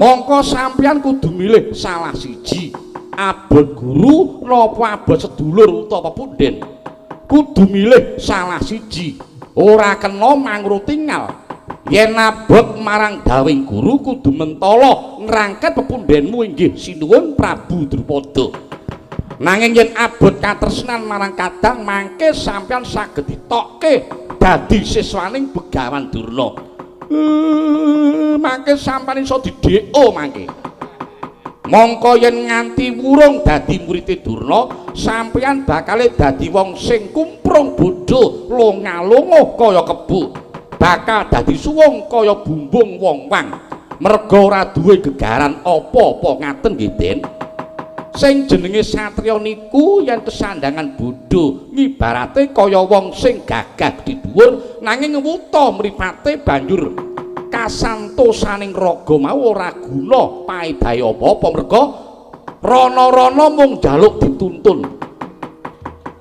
Mongko sampeyan kudu milih salah siji, abot guru napa abot sedulur utawa pepunden. Kudu milih salah siji, ora kena mangro tinggal. Yen abot marang dawing guru kudu mentala ngrangket pepundenmu inggih sinuwun Prabu Drupada. Nanging yen abot katresnan marang kadang mangke sampeyan saged ditokke dadi siswaning Begawan Durna. Mangke sampeyan iso didheko mangke. Mongko yen nganti wurung dadi murid Durna, sampeyan bakal dadi wong sing kumprung bodho, longa-longa kaya kebu. Bakal dadi suwung kaya bumbung wong wang. Merga ora duwe gegaran apa-apa ngaten nggih, Den. Sing jenenge satriya niku yen kesandangan bodho ngibarate kaya wong sing gagah di dhuwur nanging wuta mripate banjur kasantosaning raga mau ora guna paedahe apa-apa merga rana-rana mung njaluk dituntun.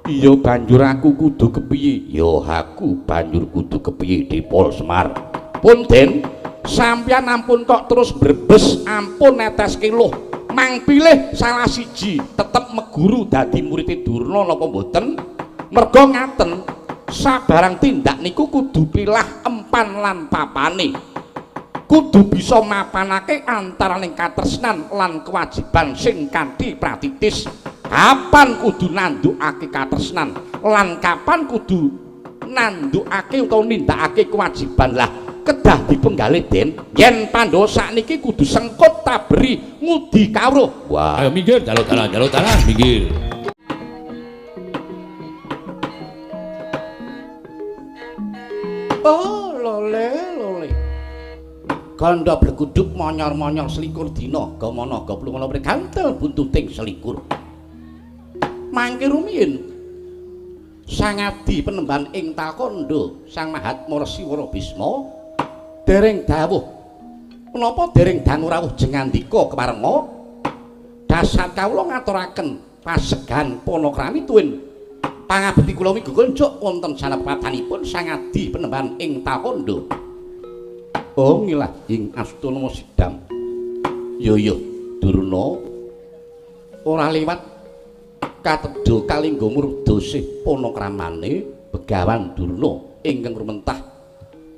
Iya banjur aku kudu kepiye? Ya aku banjur kudu kepiye Dipol Semar? Pun Den, sampeyan ampun kok terus brebes ampun neteske luh. Mang pilih salah siji, tetep meguru dadi murid Durna napa mboten? Merga ngaten, sabarang tindak niku kudu pilah empan lan papane. Kudu bisa mapanake antaraning katresnan lan kewajiban sing kanthi pratitis. Kapan kudu nandukake katresnan lan kapan kudu nandukake utawa nindakake kewajiban lah kedah dipenggalih Den. Yen Pandhawa sakniki kudu sengkut taberi ngudi kawruh. Wah, ayo minggir dalu-dalan minggir. Oh, lole. Gandha bleguduk monyor-monyor selikur dina, gamana gaplumana prigantel buntuting selikur. Mangke rumiyin Sang Adi Penemban ing Talkanda, Sang Mahatma Resiwara Bisma dereng dawuh. Menapa dereng dangu rawuh jengandika keparenga? Dasar kawula ngaturaken pasegan panakrami tuwin pangabekti kula migukul njuk wonten sanepatanipun Sang Adi Penemban ing Talkanda. Oh ngilah ing Astunama Sidam. Yo Durna ora liwat katedha kalingga murdosih panakramane Begawan Durna ingkang rumentah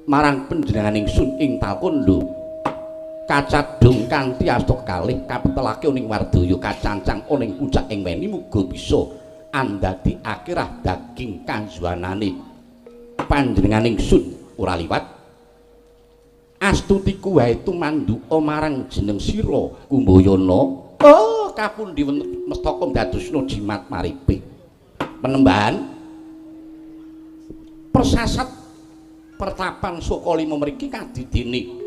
marang panjenengan ingsun ing Talkanda. Kacadhung kanthi asta kalih kapetelake ning Wardaya kacancang ning puncak ing weni muga bisa andadikake rah daging kanjuwanane panjenengan ingsun ora liwat astutiku wae tumanduka marang jeneng sira Kumbayana. Oh kapundi mestaka dadosna jimat maripe Penemban persasat pertapan Sukalima mriki kadidene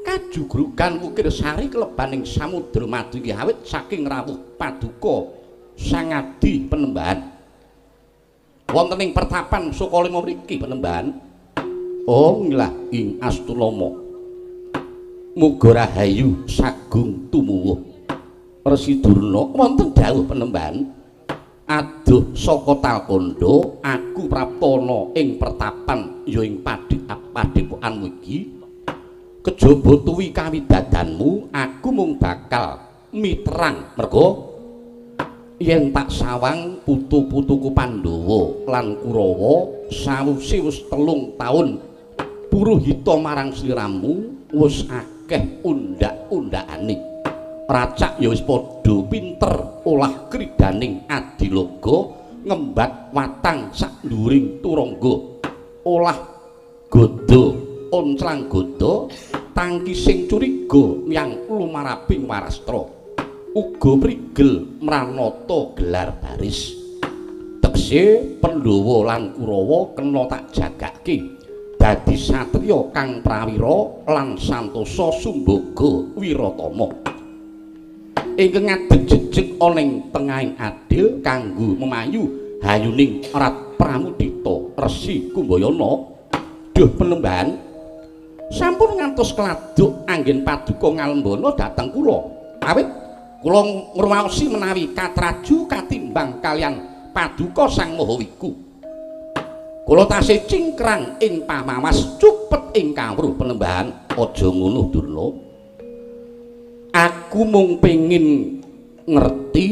kajugrugan wukir sari klebaning samudra madu iki awit saking rawuh paduka Sang Adi Penemban wonten ing pertapan Sukalima mriki Penemban. Oh ngilah ing Astunama muga rahayu sagung tumuwuh. Resi Durna wonten dawuh Penemban, aduh saka Talkanda aku praptana ing pertapan ya ing padepokanmu iki kejaba tuwi kawidadanmu aku mung bakal miterang merga yen tak sawang putu-putuku Pandhawa lan Kurawa sawise wis 3 taun puruhita marang sliramu wis akeh undak-undakane. Racak ya wis padha pinter olah kridaning adilaga ngembat watang sak nduring turangga olah gada onclang gada tangki sing curiga yang lumaraping warastra uga prigel mranata gelar baris tekse Pandhawa lan Kurawa kena tak jagake dadi satriya kang prawira lan santosa sumbaga wiratama ingkang ngadeg jejeg ana ing tengahing adil kanggo memayu hayuning Rat Pramudita Resi Kumbayana. Duh Penemban sampun ngantos keladuk anggen paduka ngalembana dhateng kula awit kula ngrumaosi menawi katraju katimbang kalian paduka Sang Mahawiku kula tasih cingkrang ing pamawas cupet ing kawruh Penemban. Aja ngono Durna, Aku mung pengin ngerti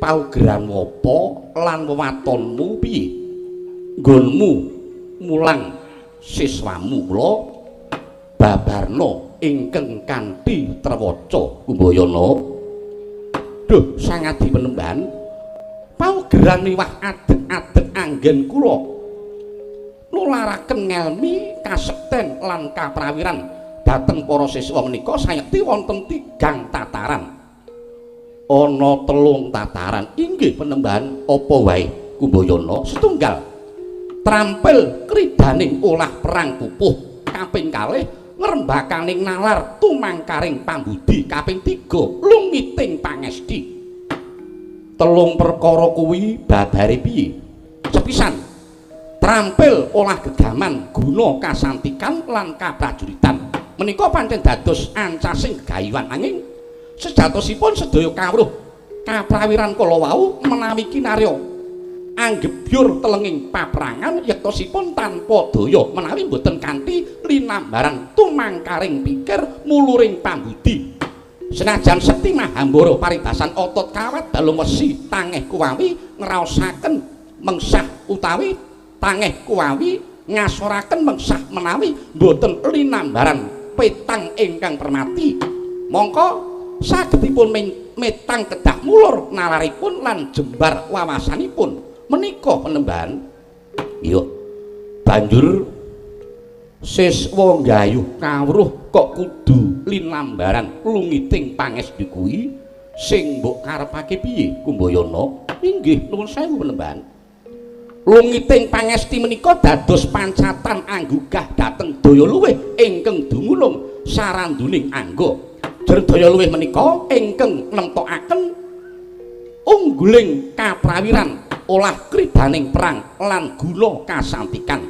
paugeran apa lan wewatonmu piye. Nggonmu mulang siswamu kula babarna ingkang kanthi trewaca Kumbayana. Duh sangadi penemban paugeran miwah adeg-adeg anggen kula nularaken ngelmi kasekten lan kaprawiran dhateng para siswa menika sayekti wonten 3 tataran. Ana 3 tataran inggih penemban apa wae Kumbayana. Setunggal trampil kridaning olah perang pupuh, kaping 2 ngrembakaning nalar tumangkaring pambudi, kaping 3 lungiting pangesti. 3 perkara kuwi babare piye? Sepisan trampil olah gegaman guna kasantikan lan kaprajuritan menika pancen dados ancasing gegayuhan, anging sejatosipun sedaya kawruh kaprawiran kala wau menawi kinarya anggebyur telenging paprangan yektosipun tanpa daya menawi boten kanthi linambaran tumangkaring pikir muluring pambudi. Senajan sekti mahambara paribasan otot kawat dalem wesi tangeh kuwawi ngraosaken mengsah utawi tangeh kuwawi ngasoraken mengsah menawi boten linambaran petang ingkang permati, mongko sagedipun metang kedah mulur nalaripun lan jembar wawasanipun menika penemban. Yo banjur siswa nggayuh kawruh kok kudu linambaran lungiting pangesti kuwi sing mbok karepake piye Kumbayana? Inggih nuwun sewu penemban. Lungiting pangesti menika dados pancatan anggugah dhateng daya luwih ingkang dumulung saranduning angga. Jer daya luwih menika ingkang nemtokaken ungguling kaprawiran olah kridaning perang lan guna kasantikan.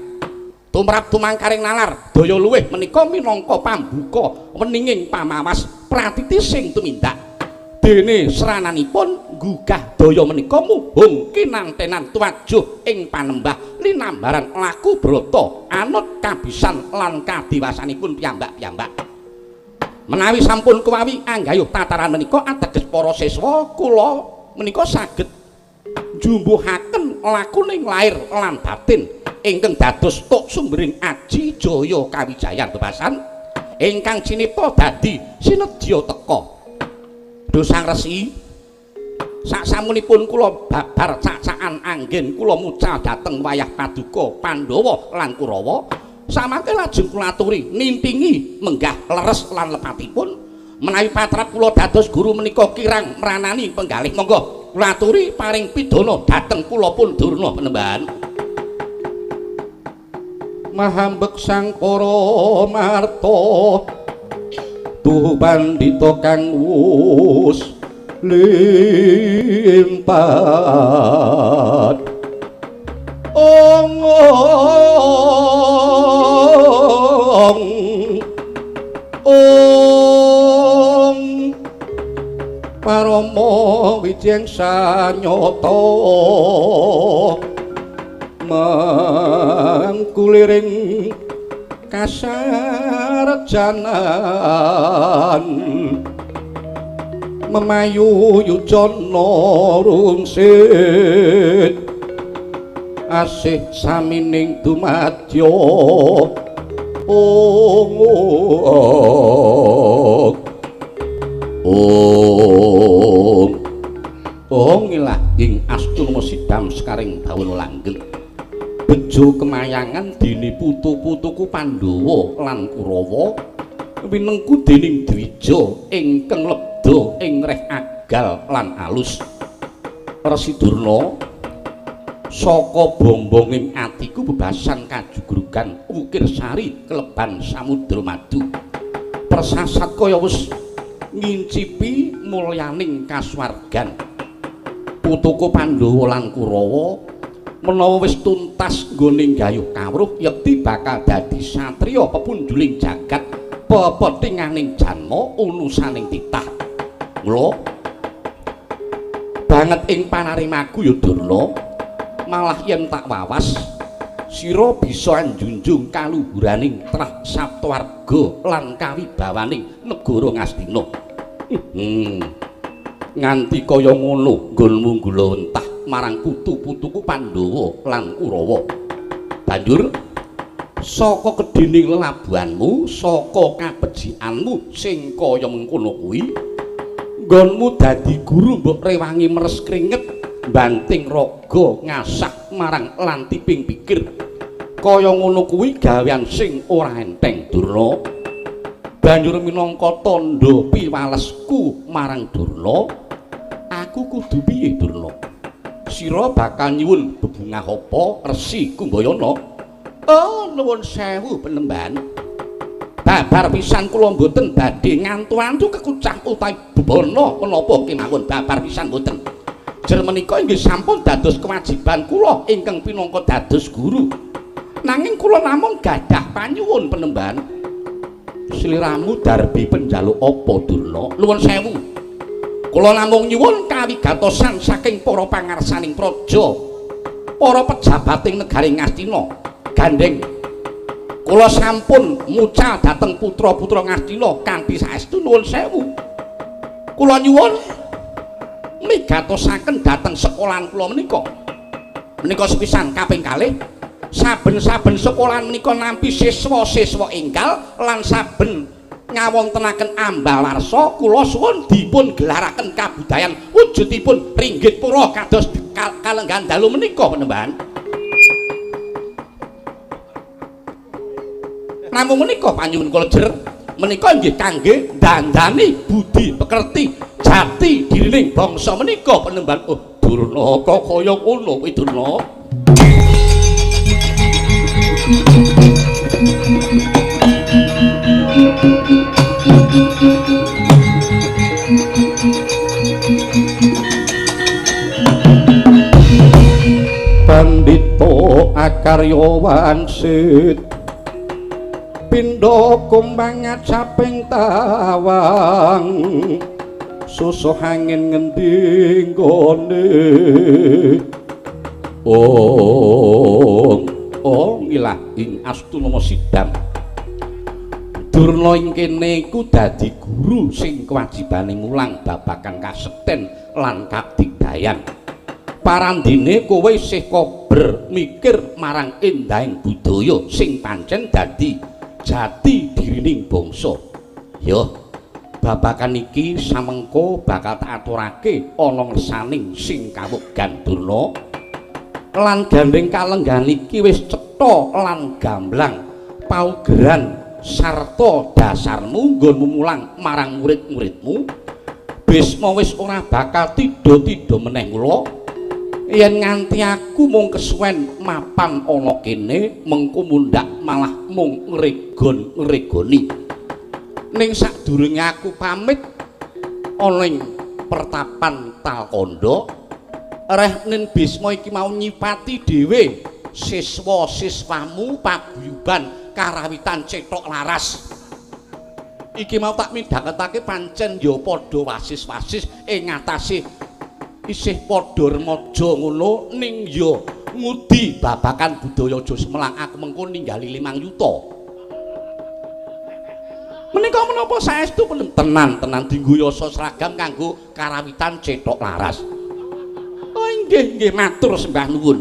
Tumrap tumangkaring nalar daya luwih menika minangka pambuka weninging pamawas pratiti sing tumindak. Dene serananipun gugah daya menika muhung kinantenan tuwajuh ing panembah linambaran laku brata anut kabisan lan kadiwasanipun piyambak-piyambak. Menawi sampun kuwawi anggayuh tataran menika ateges para siswa kula menika saged njumbuhaken lakuning lair lan batin ingkang dados tok sumbering aji jaya kawijayan bebasan ingkang cinipta dadi sinedya teka. Dosang Resi saksamunipun kula babar cacakan anggen kula mucal dhateng wayah paduka Pandhawa lan Kurawa samangke lajeng kula aturi nimpingi menggah leres lan lepatipun menawi patrap kula dados guru menika kirang mranani penggalih monggo kula aturi paring pidana dhateng kula pun Durna penemban. Mahambek sang para marta tuh bandita kang wus limpat ong parama wijeng sanyata mangkuliring kasarjanan memayu yujana rungsit asih samining dumadya ngilah ing astuna sidam sekaring bawul langgeng bejo kemayangan dene putu-putuku Pandhawa lan Kurawa winengku dening Dwija ingkang lebda ing reh agal lan alus. Resi Durna saka bombonging atiku bebasan kajugrugan ukir sari keleban samudra madu persasat kaya wis ngincipi mulyaning kasuwargan. Putuku Pandhawa lan Kurawa menawa wis tuntas nggone gayuh kawruh yekti bakal dadi satriya pepunjuling jagat pepetinganing janma unusaning titah. Mula banget ing panarimaku ya Durna malah yen tak wawas sira bisa njunjung kaluhuraning trah saptawarga lan kawibawaning negara Ngastina. Nganti kaya ngono nggonmu gulawentah marang putu-putuku Pandhawa lan Kurawa. Banjur saka kedhining lelabuhanmu, saka kabejikanmu sing kaya mengkono kuwi, nggonmu dadi guru mbok rewangi meres kringet, banting raga ngasah marang lantiping pikir. Kaya ngono kuwi gawean sing ora enteng, Durna. Banjur minangka tandha piwalesku marang Durna, aku kudu piye, Durna? Sira bakal nyuwun bebungah apa Resi Kumbayana? Oh, nuwun sewu Penemban. Babar pisan kula mboten badhe ngantu-antu kekucah utawi bebana menapa kemawon, babar pisan mboten. Jer menika inggih sampun dados kewajiban kula ingkang pinangka dados guru. Nanging kula namung gadah panyuwun Penemban. Sliramu darbi penjaluk apa, Durna? Nuwun sewu. Kula namung nyuwun kawigatosan saking para pangarsaning praja, para pejabating negaring Ngastina. Gandeng kula sampun mucal dhateng putra-putra Ngastina kanthi saestu nuwun sewu. Kula nyuwun migatosaken dhateng sekolahan kula menika. Menika sepisan kaping kalih, saben-saben sekolahan menika nampi siswa-siswa enggal lan saben ngawontenaken ambalarsa kula suwun dipun gelaraken kabudayan wujudipun ringgit pura kados kalenggan dalu menika, Penemban. Namung menika panyuwun kula jer menika nggih kangge dandani budi pekerti jati dirining bangsa menika, Penemban. Oh, Durna kok kaya ngono kuwi, Durna. Pandita Akaryawan Sit pindha kumbangat saping tawang susuh angin ngendi nggone ngilah ing Astunama Sidam. Durna ing kene iku dadi guru sing kewajibane mulang babagan kasekten lan kadigdayan. Parandine kowe isih kober mikir marang endahing budaya sing pancen dadi jati dirining bangsa. Yo, babagan iki samengko bakal tak aturake ana ngersaning sing kaweggan, Durna. Lan gandeng kalenggan iki wis cetha lan gamblang paugeran sarta dasarmu nggonmu mulang marang murid-muridmu. Bisma wis ora bakal tida-tida meneh kula. Yen nganti aku mung kesuwen mapan ana kene mengko mundhak malah mung ngregon-ngregoni. Ning sadurunge aku pamit ana ing pertapan Talkanda, rehnen Bisma iki mau nyipati dhewe siswa-siswamu paguyuban karawitan cetok laras. Iki mau tak midhangetake pancen ya padha wasis-wasis ing ngatasé isih padha remaja ngono ning ya ngudi babakan budaya aja semelang aku mengko ninggali 5 yuta. Menika menapa saestu tenan dingguyasa seragam kanggo karawitan cetok laras. Oh nggih matur sembah nuwun.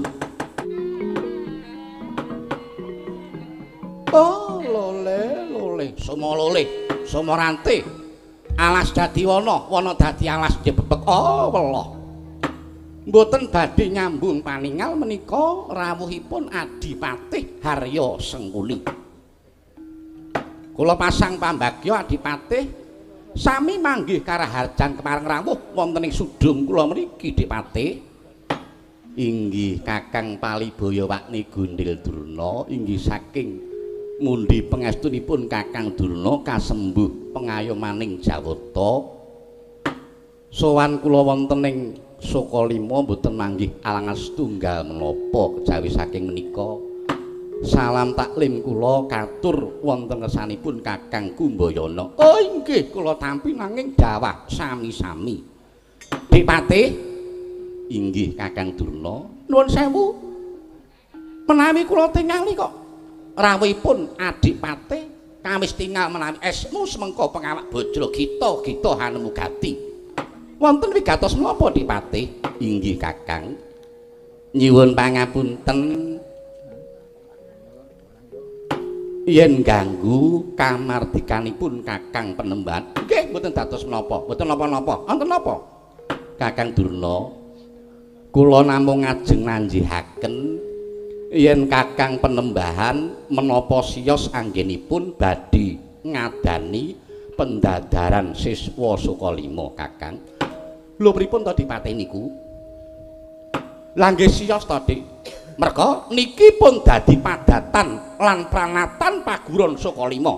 Oh lole somo rante alas dadi wana dadi alas jebebek. Oh weloh. Mboten badhe nyambung paningal menika rawuhipun Adipatih Harya Sengkuni. Kula pasang pambagya Adipatih sami manggih karaharjan kemareng rawuh wonten ing sudung kula mriki, Dipatih. Inggih Kakang Palibaya Wakni Gondil Durna, inggih saking ngundi pangestunipun Kakang Durna kasembuh pengayomaning Jawata. Sowan kula wonten ing Sokalima mboten manggih alangan setunggal menapa kejawi saking menika. Salam taklim kula katur wonten kersanipun Kakang Kumbayana. Oh inggih kula tampi nanging dawah sami-sami. Dipatih inggih Kakang Durna, nuwun sewu. Menawi kula tingali kok rawuhipun Adipatih kawis tinggal menawi esmu semengko pengawak bojro kita hanemu gati. Wonten wigatos menapa Dipatih? Inggih Kakang. Nyuwun pangapunten yen ganggu kamardikanipun Kakang Penemban. Nggih, mboten dados menapa, mboten napa-napa. Wonten napa? Kakang Durna, kula namung ngajeng nanjihaken yen Kakang Penembahan menapa siyos anggenipun badhe ngadani pendadaran siswa Sukalima Kakang. Lho pripun to Dipatih niku? Lah nggih siyos to Dik. Merga niki pun dadi padatan lan pranatan paguron Sukalima.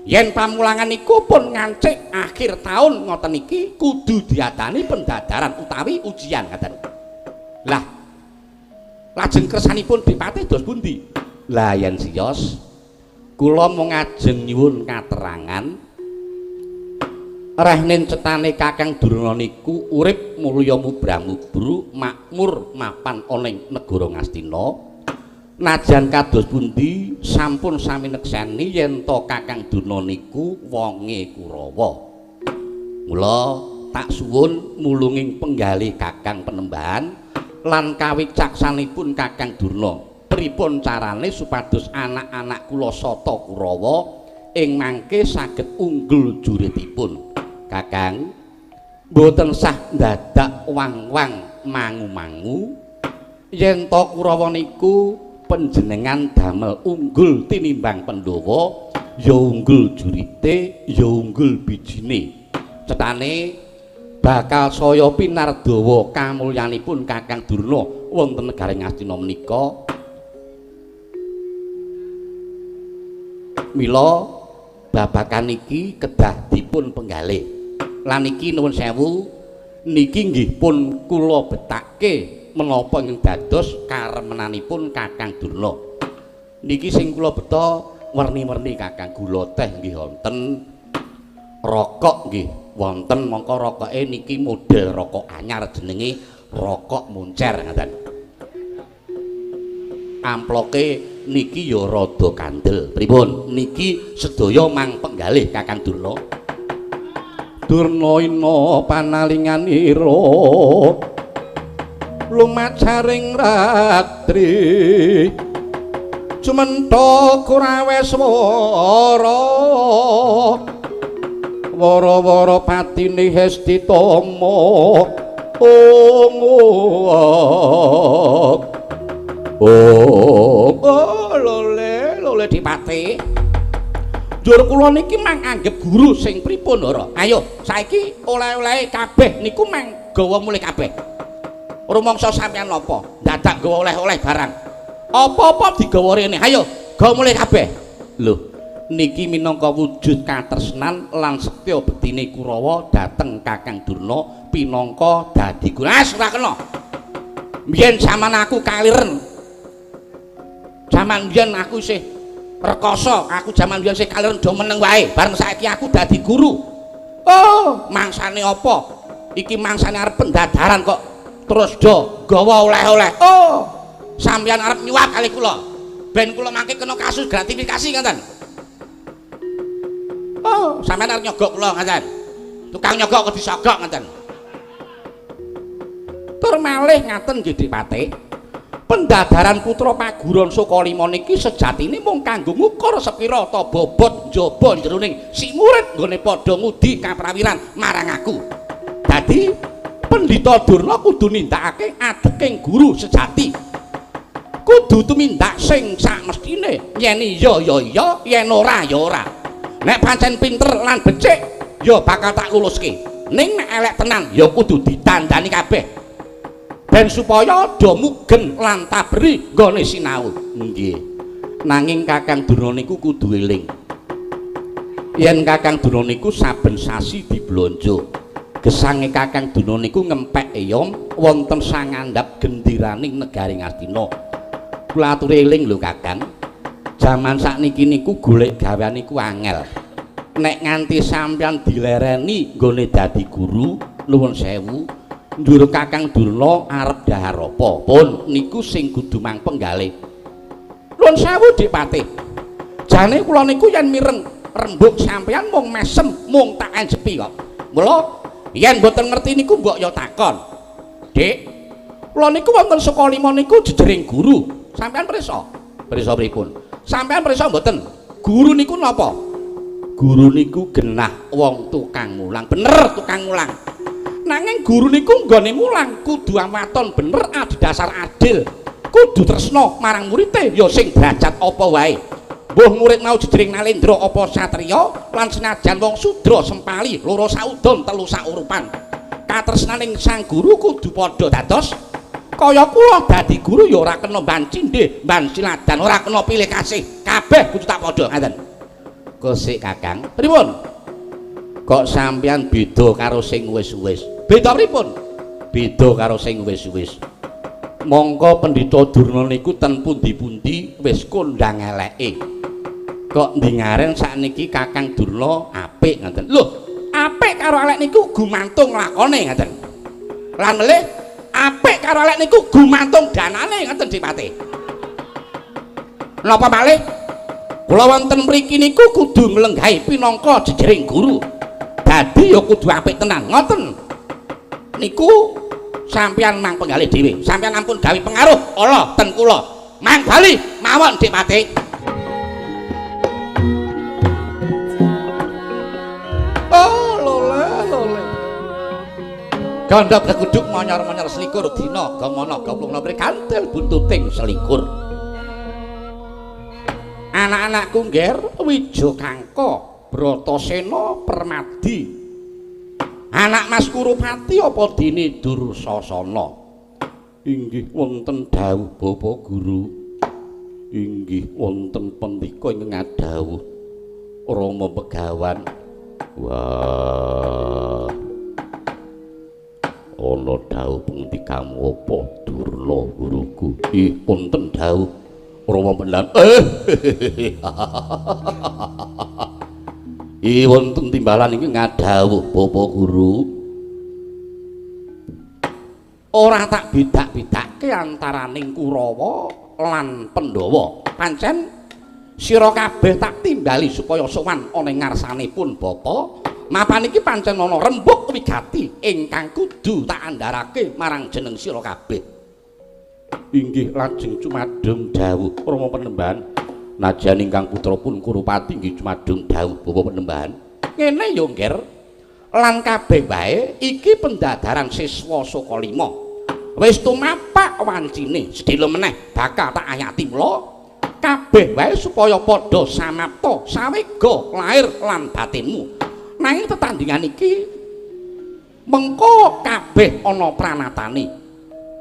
Yen pamulangan niku pun ngancik akhir tahun ngoten niki kudu diadani pendadaran utawi ujian ngaten. Lah lajeng kersanipun Dipatih dos pundi? Lah yen siyos kula mung ngajeng nyuwun katerangan rehnen cetane Kakang Durna niku urip mulya mubrang-mubru makmur mapan oning negara Ngastina. Najan kados pundi sampun sami nekseni yen to Kakang Durna niku wonge Kurawa. Mula tak suwun mulunging penggalih Kakang Penembahan lan kawicaksanipun Kakang Durna pripun carane supados anak-anak kula sata Kurawa ing mangke saged unggul juritipun. Kakang mboten sah dadak wang-wang mangu-mangu yen to Kurawa niku panjenengan damel unggul tinimbang Pandhawa ya unggul jurite ya unggul bijine. Cetane bakal saya pinardawa kamulyanipun Kakang Durna wonten negaring Ngastina menika. Mila babakan niki kedah dipun penggalih. Lan niki nuwun sewu niki nggih pun kula betake menapa ing dados karemenanipun Kakang Durna. Niki sing kula beta werni-werni Kakang, gula teh nggih wonten, rokok nggih wonten, mongko rokoke niki model rokok anyar jenenge rokok muncer ngaten. Amploke niki ya rada kandel. Pripun? Niki sedaya mang penggalih Kakang Durna. Durna ina panalinganira lumacaring ratri cumenta Kuraweswara wara-wara patine Hestitama lole Dipatih jur kula niki mang anggep guru sing pripun ora? Ayo saiki oleh-oleh kabeh niku mang gawa mulih kabeh. Rumangsa sampeyan napa? Dadak gawa oleh-oleh barang. Apa-apa digawa rene. Ayo, gawa mulih kabeh. Lho, niki minangka wujud katresnan lan setya bektine Kurawa dhateng Kakang Durna pinangka dadi guru. Ora kena. Mbiyen jaman aku kaliren. Jaman mbiyen aku isih rekoso, aku jaman mbiyen isih kaliren do meneng wae. Bareng saiki aku dadi guru. Oh, mangsane apa? Iki mangsane arep pendadaran kok. Terus do gawa oleh-oleh. Oh, sampeyan arep nyuwap kali kula. Ben kula mangke kena kasus gratifikasi ngoten. Oh, sampeyan arep nyogok kula ngoten. Tukang nyogok kok disogok ngoten. Tur malih ngaten nggih Dipatih. Pendadaran putra paguron Sukalima niki sejatine mung kanggo ngukur sepira ta bobot njaba jroning si murid nggone padha ngudi kaprawiran marang aku. Dadi Pendhita Durna kudu nindakake adeking guru sejati. Kudu tumindak sing samestine. Yen iya ya iya, yen ora ya ora. Nek pancen pinter lan becik ya bakal tak luluske. Ning nek elek tenan ya kudu ditandani kabeh. Ben supaya do mugen lan tabri nggone sinau. Nggih. Nanging Kakang Durna niku kudu eling. Yen Kakang Durna niku saben sasi diblonjo. Gesange Kakang Durna niku ngempek eyom wonten sangandhap gendiraning negari Ngastina. Kula aturi eling lho Kakang. Jaman sakniki niku golek gawean niku angel. Nek nganti sampeyan dilereni nggone dadi guru, nuwun sewu, njur Kakang Durna arep dhahar apa? Pun niku sing kudu mang penggalih. Nuwun sewu Dipatih. Jane kula niku yen mireng rembug sampeyan mung mesem mung tak enjepi kok. Mula yen mboten ngerti niku mbok ya takon. Dik, kula niku wonten Suka Lima niku jejering guru. Sampeyan prisa? Prisa pripun? Sampeyan prisa mboten? Guru niku napa? Guru niku genah wong tukang mulang. Bener tukang mulang. Nanging guru niku nggone mulang kudu amaton bener adhedhasar adil. Kudu tresna marang murite ya sing derajat apa wae. Mbuh murid mau jejering nalendra apa satriya lan senajan wong sudra sempali loro saudon telu saurupan. Katresnaning sang guru kudu padha dados kaya kula dadi guru ya ora kena mban cindhe, mban siladan, ora kena pilih kasih. Kabeh kudu tak padha ngaten. Kosik Kakang. Pripun? Kok sampeyan beda karo sing wis-wis? Beda pripun? Beda karo sing wis-wis. Mongko Pendhita Durna niku ten pundi-pundi wis kondhang eleke. Kok ndingaren sakniki Kakang Durna apik ngoten. Lho, apik karo elek niku gumantung lakone ngoten. Lan melih apik karo elek niku gumantung danane ngoten Dipati. Napa malih? Kula wonten mriki niku kudu nglenggahi pinangka jejering guru. Dadi ya kudu apik tenan ngoten. Niku sampeyan mang penggalih dhewe. Sampeyan ampun gawe pengaruh ala ten kula. Mang bali mawon Dipati. Oh, lole. Gandha breguduk monyor-monyor selikur dina gamana gaplungna prikantil buntuting selikur. Anak-anakku ngger Wijo Kangka, Bratasena, Permadi. Anak Mas Kurupati apa dene Dursasana? Inggih wonten dawuh Bapak Guru. Inggih wonten pendika ingkang ngadhawuh Rama Begawan. Wah. Ana dawuh pengandikamu apa Durna guruku? Ih wonten dawuh Rama Pendhan. Wonten timbalan iki ngadhawuh Bapak Guru. Ora tak bedak-bedake antaraning Kurawa lan Pandhawa. Pancen sira kabeh tak timbali supaya sowan ana ing ngarsanipun Bapa. Mapan iki pancen ana rembug wigati ingkang kudu tak andharake marang jeneng sira kabeh. Inggih lajeng cumadung dawuh Rama Panembahan. Najan ingkang putra pun Kurupati nggih cumadung dawuh Bapak Panembahan. Ngene ya ngger. Lan kabeh wae iki pendadaran siswa Suka Lima. Wis tumapak wancine sedhela meneh bakal tak ayati mula kabeh wae supaya padha samapta sawega lair lan batinmu. Nanging tetandingan iki mengko kabeh ana pranatane.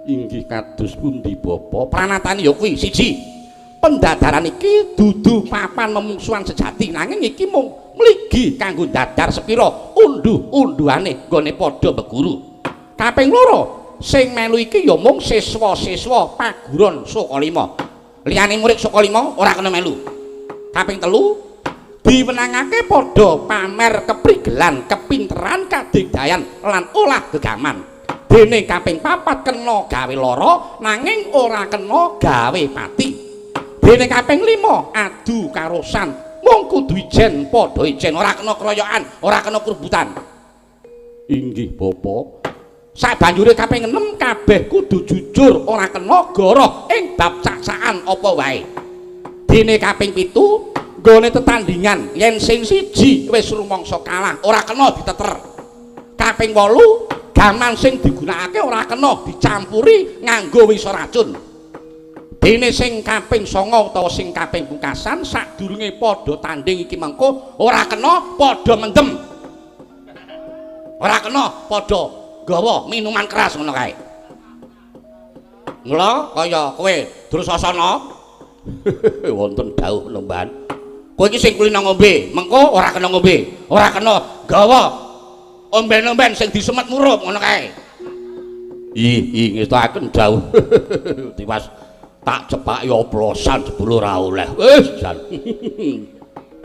Inggih kados pundi Bapak? Pranatane ya kuwi siji. Pendadaran iki dudu papan memungsuhan sejati nanging iki mung mligi kanggo dadar sepira unduh-unduhane nggone padha beguru. Kaping loro sing melu iki ya mung siswa-siswa paguron Suka Lima. Liyane murid Suka Lima ora kena melu. Kaping telu diwenangake padha pamer keprigelan, kepinteran, kadigdayan lan olah gegaman. Dene kaping papat kena gawe lara nanging ora kena gawe pati. Dene kaping 5 adu karosan mung kudu ijen padha ijen ora kena kroyokan, ora kena kurbutan. Inggih Bapak. Sabanjure kaping 6 kabeh kudu jujur ora kena goroh ing bab caksaan apa wae. Dene kaping 7 nggone tetandingan yen sing siji wis rumangsa kalah ora kena diteter. Kaping 8 gaman sing digunakake ora kena dicampuri nganggo wisa racun. Dene sing kaping 9 utawa sing kaping pungkasan sadurunge padha tanding iki mengko ora kena padha mendem. Ora kena padha gawa minuman keras ngono kae. Mula kaya kowe Dursasana wonten dawuh Panembahan. Kowe iki sing kulina ngombe, mengko ora kena ngombe, ora kena gawa omben-omben sing disemet murup ngono kae. Ih, ngestaken dawuh. Tiwas tak cepaki oplosan jebul ora oleh. Wis jan.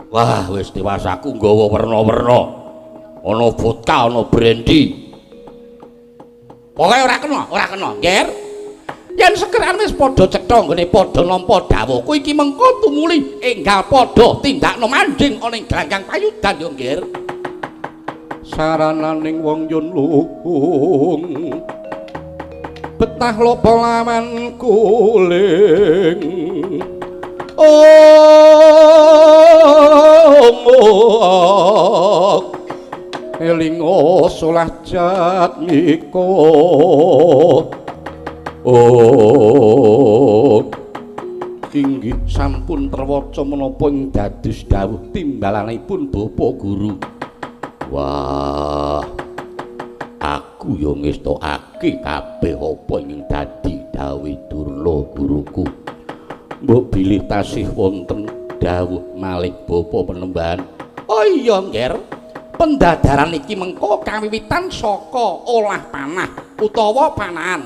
Wah, wis tiwas aku nggawa werna-werna. Ana vodka, ana brandy. Pokoke ora kena, ora kena. Nger. yen sekeran wis padha cetha nggone padha nampa dawuhku iki mengko tumuli enggal padha tindakno manding ana ing glanggang payudan yo nggir sarananing wong yun luhung betah lopo laman kuling elingo solah jatmiko inggih sampun terwaca menapa ing dados dawuh timbalanipun Bapak Guru. Wah, aku yo ngestokake kabeh apa ing dadi dawuh Durna guruku. Mbok bilih tasih wonten dawuh malih Bapak Penembahan. Oh iya, Nger. Pendadaran iki mengko kawiwitan saka olah panah utawa panahan.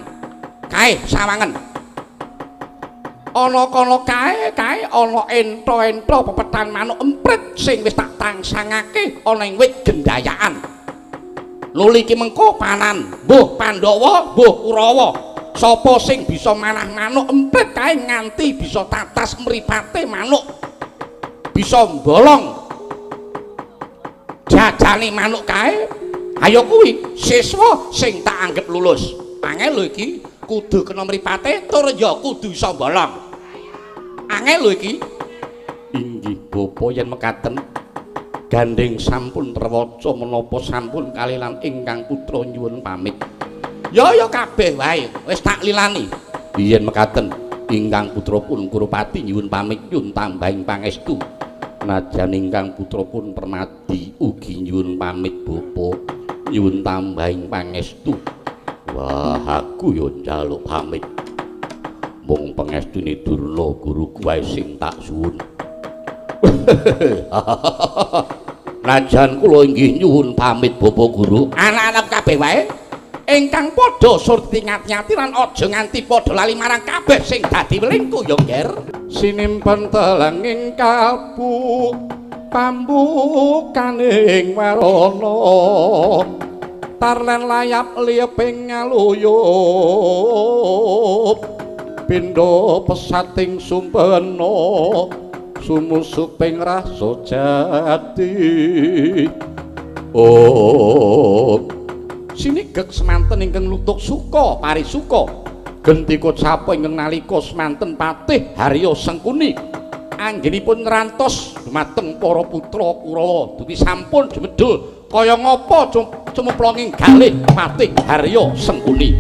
Kae sawangen. Ana kana kae ana ento-ento pepetan manuk emprit sing wis tak tangsangake ana ing wit gendayaan. Nuli iki mengko panan, mbuh Pandhawa, mbuh Kurawa. Sapa sing bisa manah manuk emprit kae nganti bisa tatas mripate manuk. Bisa mbolong jajane manuk kae. Ayo kuwi siswa sing tak anggap lulus. Angel lho iki. Kudu kena mripate tur ya kudu iso bolong. Angel lho iki. Inggih Bapa yen mekaten gandeng sampun rewaca menapa sampun kalilan ingkang putra nyuwun pamit. Ya kabeh wae wis tak lilani. Yen mekaten ingkang putra pun Kurupati nyuwun pamit nyuwun tambahing pangestu. Najan ingkang putra pun Permadi ugi nyuwun pamit Bapa nyuwun tambahing pangestu. Wah, aku yo njaluk pamit. Mung pangestune Durna guruku wae sing tak suwun. Najan kula inggih nyuwun pamit Bapak Guru. Anak-anak kabeh wae ingkang padha surti ngati-ati lan aja nganti padha lali marang kabeh sing dadi welingku yo, Nger. Sinimpen telenging kalbu pambukaning warana. Tarlen layap liyeping ngaluyup pindha pesating sumpena sumusuping rasa jati sinigek semanten ingkang lutuk suka parisuka gentika sapa ingkang nalika semanten patih Harya Sengkuni anggenipun ngrantos dumateng para putra Kurawa duwi sampun jumedul kaya ngapa cumplonging galih patih Harya Sengkuni.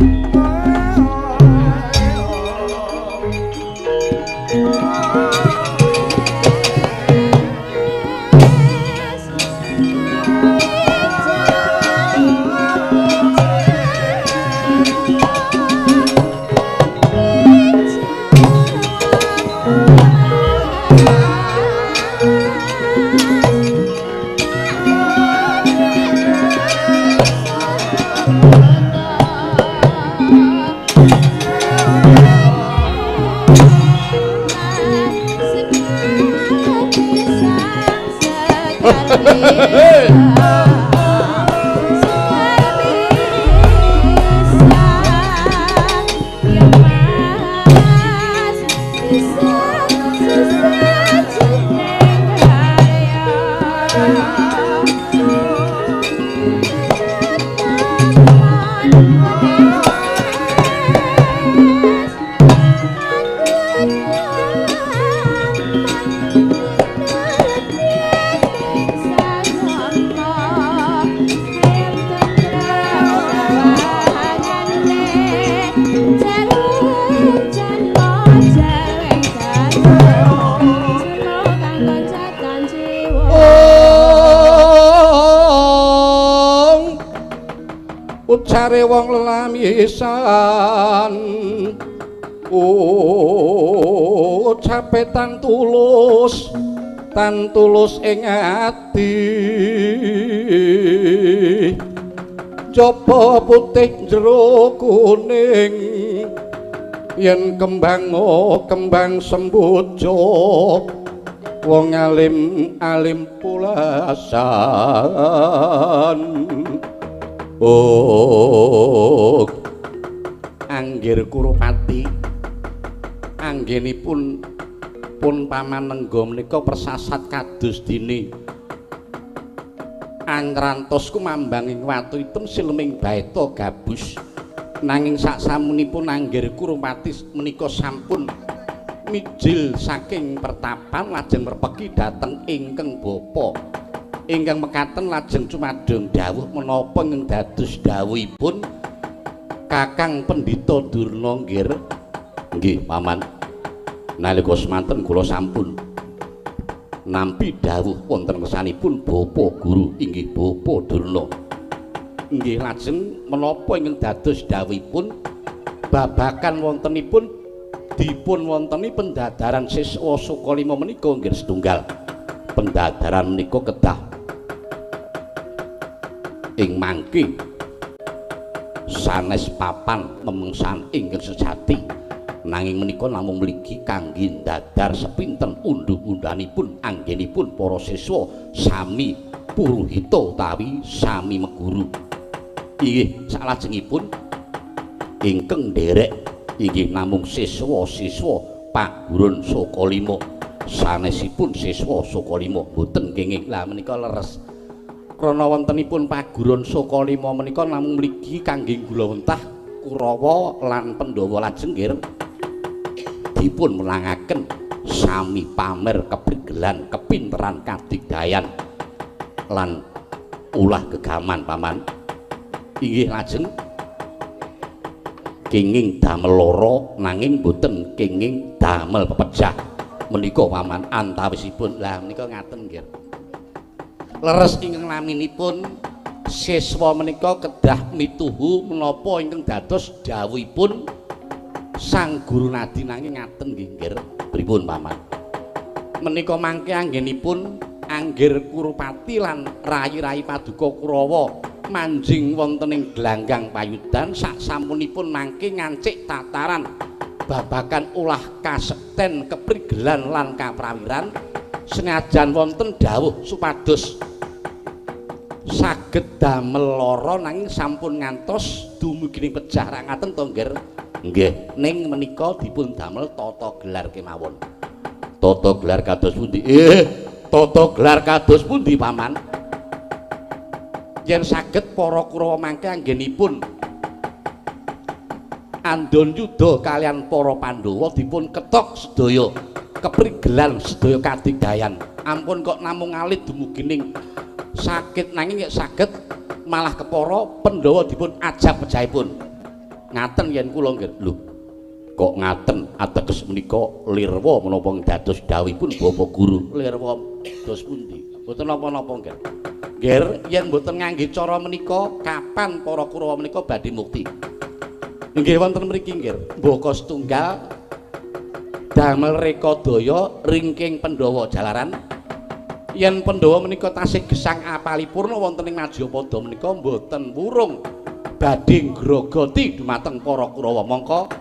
Ucare wong lelamisan ucape tan tulus ing ati jaba putih jero kuning yen kembang sembojo wong alim pulasan. Anggir Kurupati anggenipun pun paman nenggo menika persasat kados dene angrantos kumambanging watu item silming baeta gabus nanging saksamunipun Angger Kurupati menika sampun mijil saking pertapan lajeng merpeki dhateng ingkang bapa ingkang mekaten lajeng cumadung dawuh menapa ing dados dawuhipun Kakang Pendhita Durna nggih paman nalika semanten kula sampun nampi dawuh wonten kersanipun Bapa Guru inggih Bapa Durna. Nggih lajeng menapa ingkang dados dawuhipun babagan wontenipun dipun wonteni pendadaran siswa Sukalima menika nggih setunggal. Pendadaran menika kedah ing mangke sanes papan memengsan ingkang sejati. Nanging menika namung mligi kangge ndadar sepinten undhuh-undhanipun anggenipun para siswa sami puruhita utawi sami meguru. Inggih salajengipun ingkang nderek inggih namung siswa-siswa paguron Sukalima. Sanesipun siswa Sukalima boten kenging lah menika leres. Krana wontenipun paguron Sukalima menika namung mligi kangge gulawentah Kurawa lan Pandhawa lajeng dipun melangaken sami pamer keprigelan kepinteran kadigdayan lan ulah gegaman paman inggih lajeng kenging damel lara nanging boten kenging damel pepejah menika paman antawisipun lah menika ngaten nggih leres ingkang naminipun siswa menika kedah mituhu menapa ingkang dados dawuhipun Sang Guru Nadi nanging ngaten nggih pripun paman menika mangke anggenipun Angger Kurupati lan rayi-rayi Paduka Kurawa manjing wonten ing glanggang payudan saksampunipun mangke ngancik tataran babagan ulah kasekten keprigelan lan kaprawiran senajan wonten dawuh supados saged damel lara nanging sampun ngantos dumugi pejah ra ngaten to nggih ning menika dipun damel tata gelar kemawon. Tata gelar kados pundi? Tata gelar kados pundi paman? Yen saged para Kurawa mangke anggenipun andon yuda kalian para Pandhawa dipun ketok sedaya keprigelan sedaya kadigdayan. Ampun kok namung alit dumugining sakit nanging nek saged malah kepara Pandhawa dipun ajab pejahipun. Ngaten yen kula nggih lho kok ngaten ateges menika lirwa menapa dados dawuhipun Bapak Guru lirwa dos pundi mboten napa-napa nggih nggih yen mboten ngangge cara menika kapan para Kurawa menika badhe mukti nggih wonten mriki nggih mbaka setunggal damel rekadaya ringking Pandhawa jalaran yen Pandhawa menika tasih gesang apalipurna wonten ing Madyapada menika mboten wurung badhe grogoti dumateng para Kurawa mongko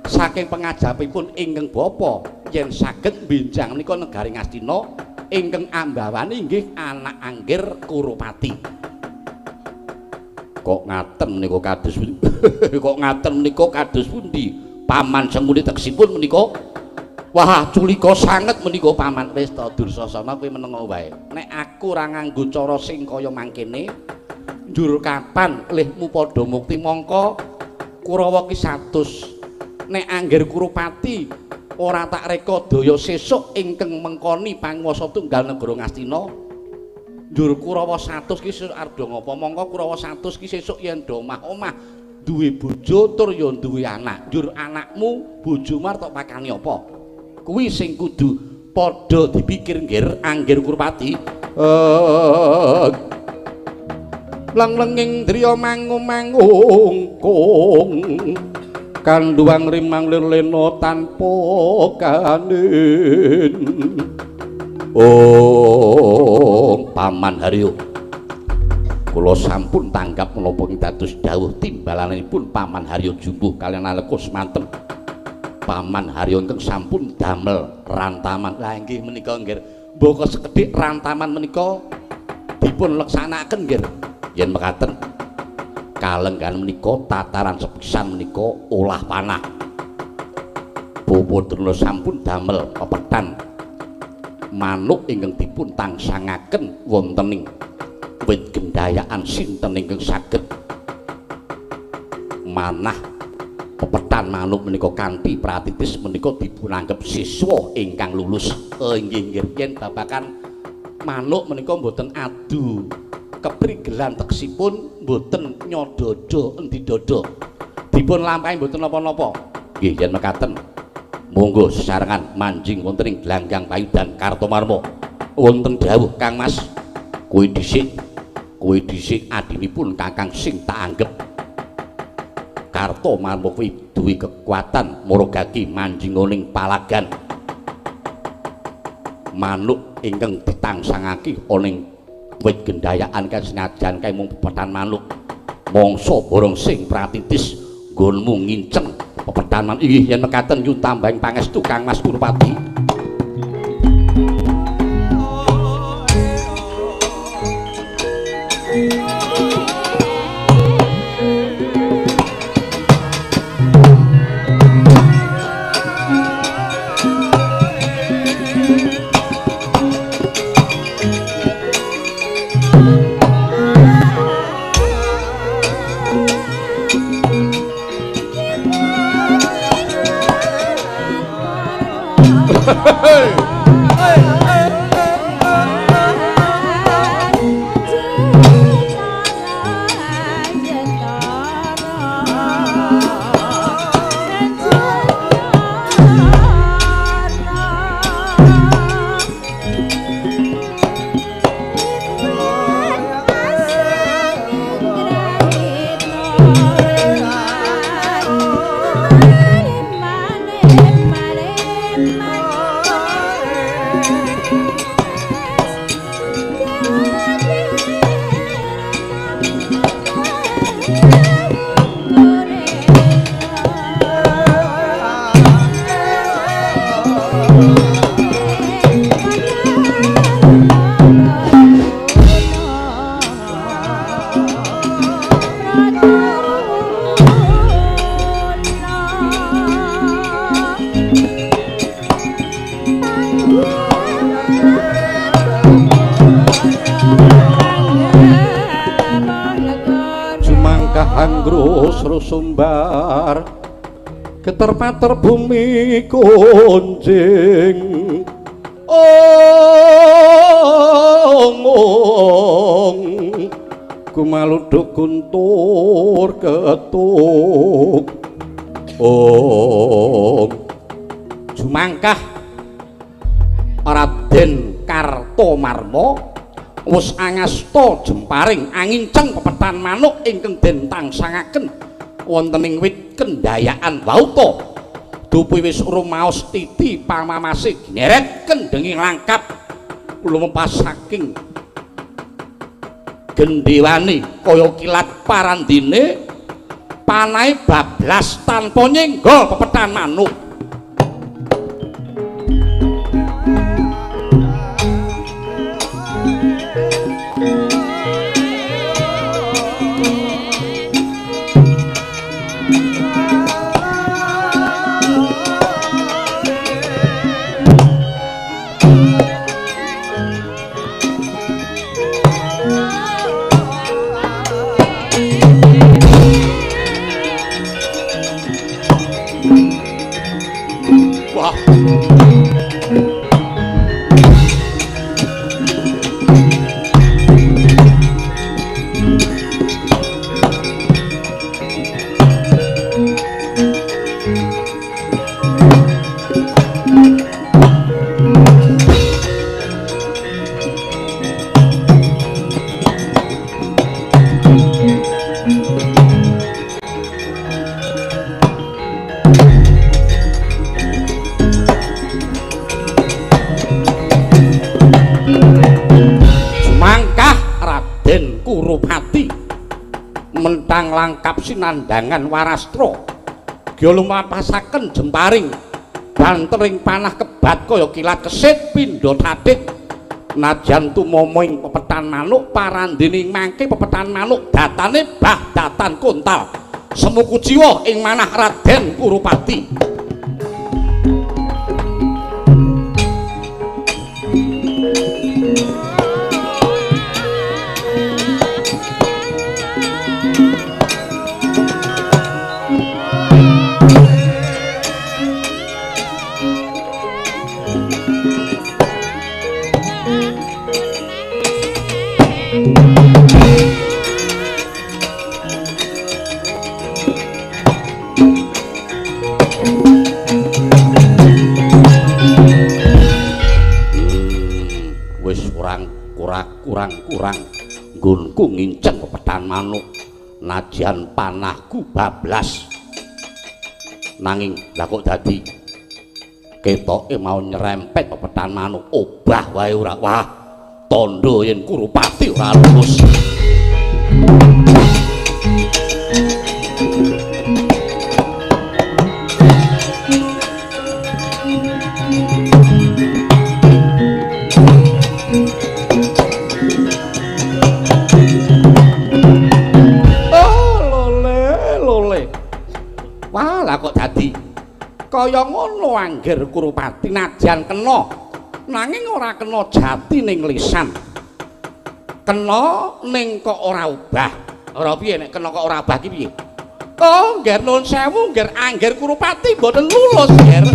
saking pengajapipun ingkang bapa yen saged benjang menika negari Ngastina ingkang ambawani inggih anak Angger Kurupati. Kok ngaten menika kados kok ngaten menika kados pundi paman senguni tegesipun menika wah culika sanget menika paman wis ta Dursasana kowe menengo wae nek aku ora nganggo cara sing kaya mangkene njur kapan lihmu padha mukti mongko Kurawa ki 100 nek Angger Kurupati ora tak reka daya sesuk ingkang mengkoni panguwasa tunggal negara Ngastina njur Kurawa 100 ki sesuk arep ngapa mongko Kurawa 100 ki sesuk yen do omah-omah duwe bojo tur ya duwe anak njur anakmu bojomu arep tak pakani apa kuwi sing kudu padha dipikir nggih Angger Kurupati lang-lenging driya mangung-mangungkung kanduang rimang lirlena tanpa kanin Paman Haryo kula sampun tanggap menapa dados dawuh timbalanipun Paman Haryo jumbuh kaliyan nalika semanten Paman Haryo ingkang sampun damel rantaman lah inggih menika nggih mbaka sekedhik rantaman menika dipun leksanakaken nggih yen mekaten kalenggan menika tataran sepisan menika olah panah Prabu Pudrana sampun damel pepethan manuk ingkang dipun tangsangaken wonten ing wit gendayaan sinten ingkang saged manah pepethan manuk menika kanthi pratitis menika dipunanggep siswa ingkang lulus. Inggih yen babakan manuk menika mboten adu keprigelan tegesipun mboten nyododo endi dodo dipun lampahi mboten napa-napa. Nggih yen mekaten monggo sesarengan manjing wonten ing Glanggang Payudan Kartomarma wonten dawuh Kang Mas kuwi dhisik adinipun kakang sing tak anggep Kartomarma kuwi duwe kekuatan maragati manjingoning palagan manuk ingkang ditangsangake ana ing wit gendayaan kan senajan kae mung pepethan manuk mangsa borong sing pratitis nggonmu nginceng pepethan manuk inggih yen mekaten nyuwun tambahing pangestu Kang Mas Kurupati. Sumbar keterpater bumi konjing kumaluduk guntur ketuk jumangkah Raden Kartomarma wis angasta jemparing anginceng pepethan manuk ingkang den tangsangaken wonten ing wit kendayaan wauta dupi wis rumaos titi pamamase nyeret kendenging langkap lumepas saking gendewani kaya kilat parandine panahe bablas tanpa nyenggol pepethan manuk. Mentang langkap sinandangan warastra gyala mapasaken jemparing bantering panah kebat kaya kilat kesit pindha tatik najan tumama ing pepethan manuk parandene mangke pepethan manuk datane bah datan kontal semuku jiwa ing manah Raden Kurupati. pepetan manuk najan panahku bablas nanging lha kok dadi ketoke mau nyerempet pepetan manuk obah wae ora wah tondo yen Kurupati ora lulus. Wah, lah kok dadi kaya ngono Angger Kurupati najan kena nanging ora kena jati ning lisan. Kena ning kok ora obah. Ora piye nek kena kok ora obah ki piye? Oh, ngger nuwun sewu, ngger Angger Kurupati mboten lulus, Ngger.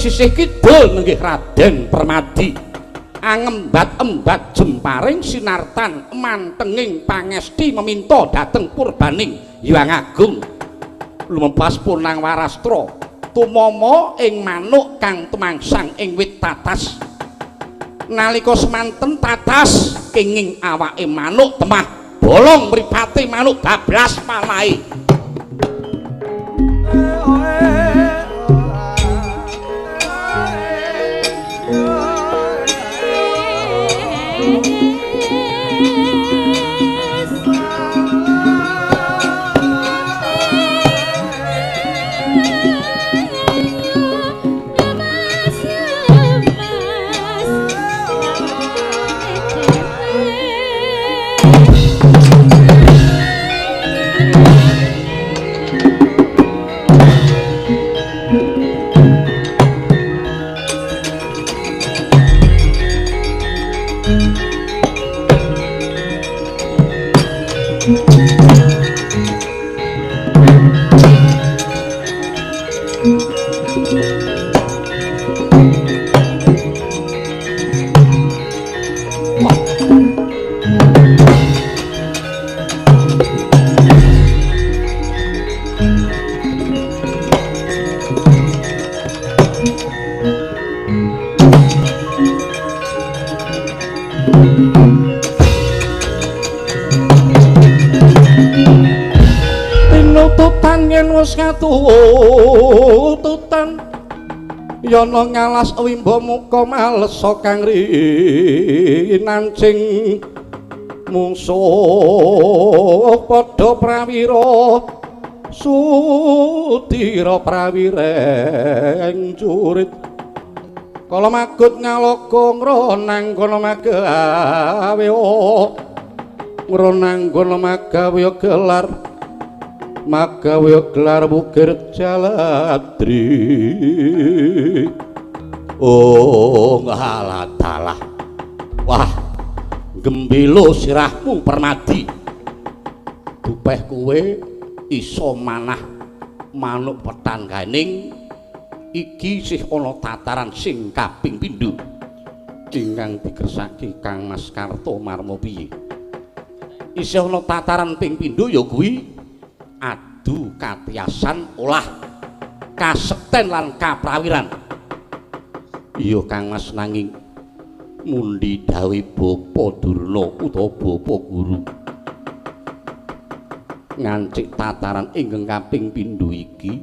Sisih kidul nenggih Raden Permadi angembat-embat jemparing sinartan mantenging pangesti meminta dhateng purbaning Hyang Agung lumepas punang warastra tumama ing manuk kang tumangsang ing wit tatas nalika semanten tatas kenging awake manuk temah bolong mripate manuk bablas palahe. Tutan yana ngalas wimba muka malesa kang rinancing mungsuh padha prawira sudira prawireng curit kala magut ngaloka ngronang kono magawe ngronang kono magawe gelar magawe gelar bukir jaladri. Oh ngalatalah wah gembelo sirahmu Permadi dupeh kowe iso manah manuk petan kaning iki sih ana tataran sing kaping pindho ingkang dikersaki Kang Mas Kartomarma piye isih ana tataran ping pindho ya kuwi adu katiasan olah kasekten lan kaprawiran. Iya Kang Mas nanging mundi dawuh Bapa Durna utawa Bapa Guru ngancik tataran ingkang kaping pindho iki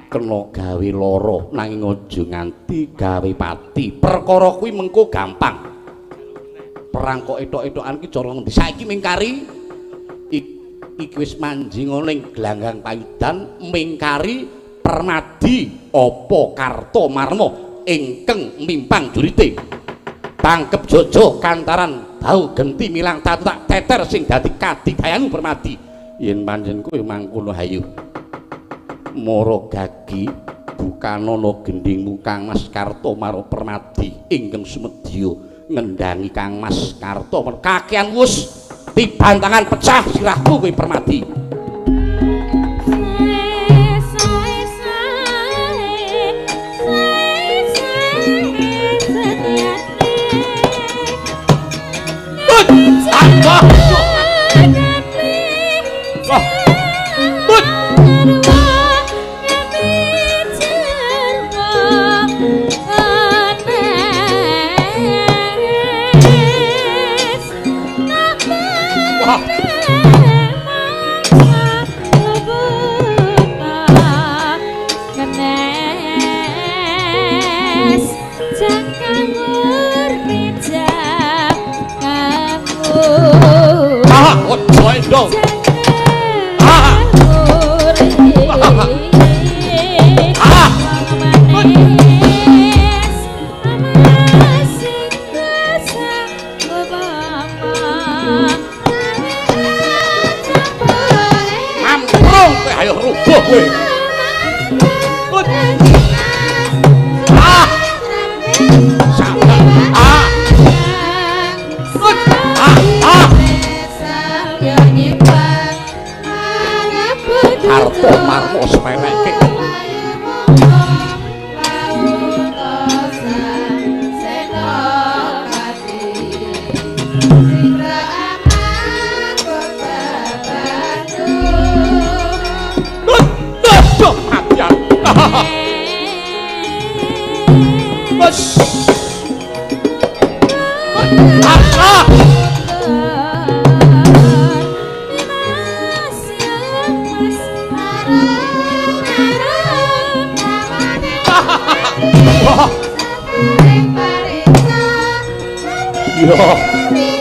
kena gawe lara nanging aja nganti gawe pati. Perkara kuwi mengko gampang. Perang kok etok-etokan ki cara ngendi saiki mingkari iki wis manjing ning glanggang payudan mingkari Permadi apa Kartomarma ingkang mimpang jurite tangkep jojo kantaran bau genti milang tak teter sing dadi kadigayanmu Permadi yen panjen kowe mangkono hayu mara gagi bukanana gendhingmu Kang Mas Kartomarma Permadi ingkang sumedya ngendhangi Kang Mas Kartomarma kakean wus tiban tangan pecah sirahku kowe Permadi.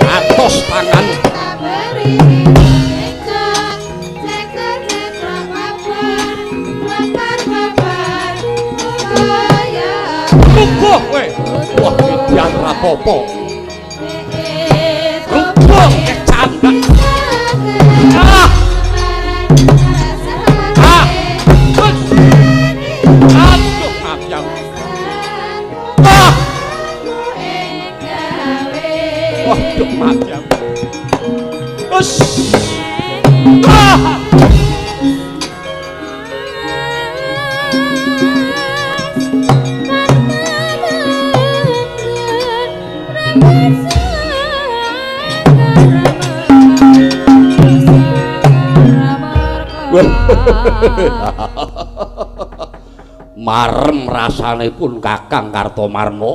Atos tangan rubuh kowe wah median rapopo rubuh kecandang aduh maaf waduh mati aku. Marem rasane pun Kakang Kartomarmo.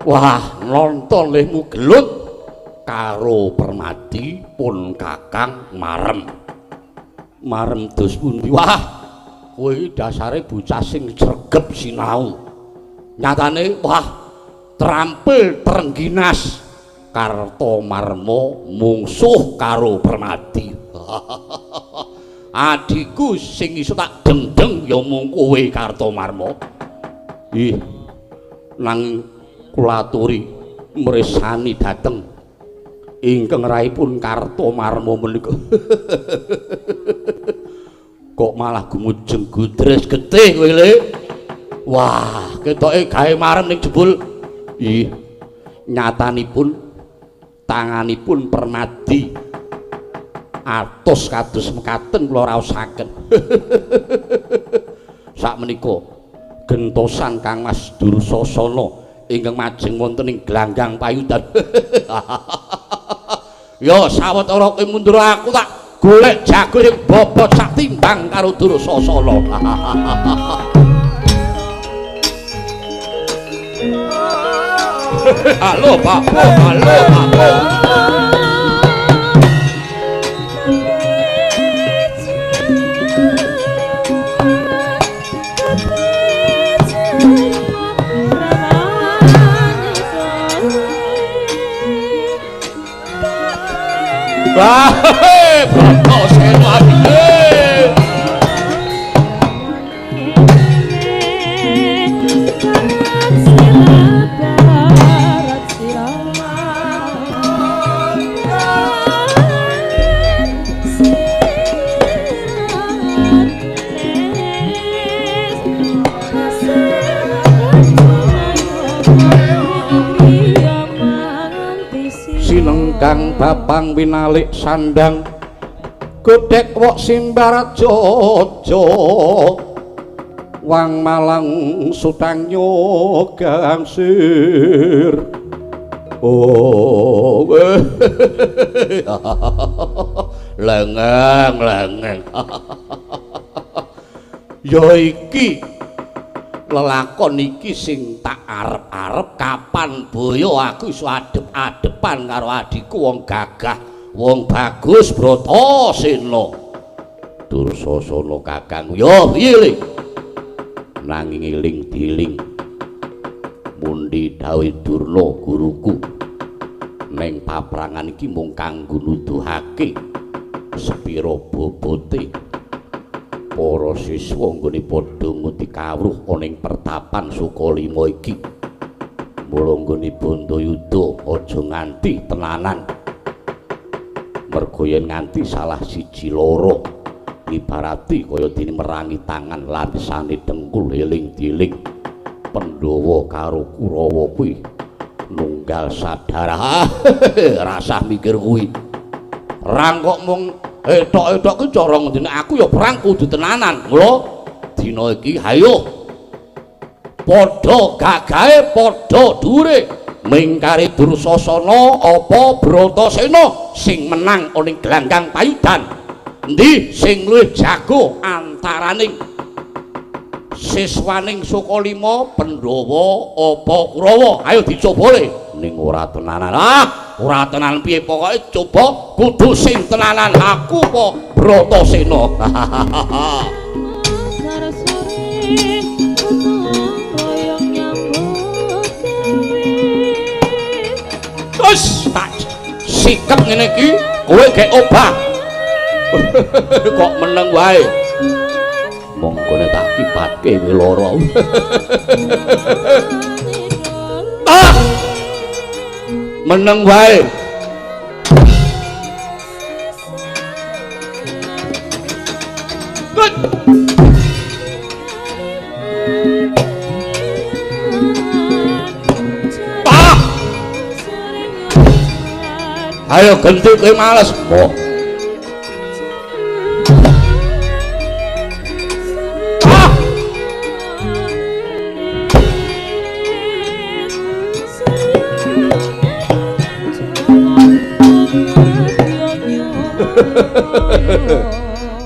Wah, nonton lehmu gelut karo Permadi pun Kakang marem. Marem dos pundi? Wah, kowe dasare bocah sing sregep sinau. Nyatane wah, terampil terengginas Kartomarmo mungsuh karo Permadi. Adikku sing iso tak deng-deng ya mung kowe Kartomarmo. Ih, nang kula aturi mresani dateng ingkang raipun Kartomarmo menika. Kok malah gumujeng gudres getih kowe le. Wah, ketoke gawe marem ning jebul. Ih, nyatanipun tanganipun Permadi atos kados mekaten kula raosaken. Sak menika gentosan Kang Mas Dursasana ingkang majeng wonten ing glanggang payudan. Ya sawetara kowe mundur aku tak golek jago sing bobot sak timbang karo Dursasana. Halo Pak, halo Pak. Wah, Broto Senwadi. babang winalik sandang godhek wok simbar jojo wang malang sutang nyogangsir oh lengeng ya iki lelakon iki sing tak arep-arep kapan boyo aku iso adep-adepan karo adikku wong gagah wong bagus Bratasena Dursasana kakang yo piye nanging iling-diling mundi dawuh Durna guruku ning paprangan iki mung kanggo nuduhake sepira bobote para siswa nggone padha nguti kawruh ana ing pertapan Sukalima iki mula nggone Bandayuda aja nganti tenanan mergo yen nganti salah siji loro ibarati kaya dene merangi tangan lan sane dengkul eling-eling Pandhawa karo Kurawa kuwi nunggal sadara rasah mikir kuwi rang kok mung etok-etok ku cara ngendine aku ya perang kudu tenanan mula dina iki hayo padha gagahe padha dhuwure mingkari Dursasana apa Bratasena sing menang ana ing gelanggang payudan endi sing luwih jago antaraning siswaning Sukalima Pandhawa apa Kurawa ayo dicoba le ning ora tenanan ora tenanan piye pokoke coba kudu sing tenanan aku apa Bratasena wis tak sikep ngene iki kowe gek obah kok meneng wae mongkone tak kipatke lara meneng wae ayo ganti kowe males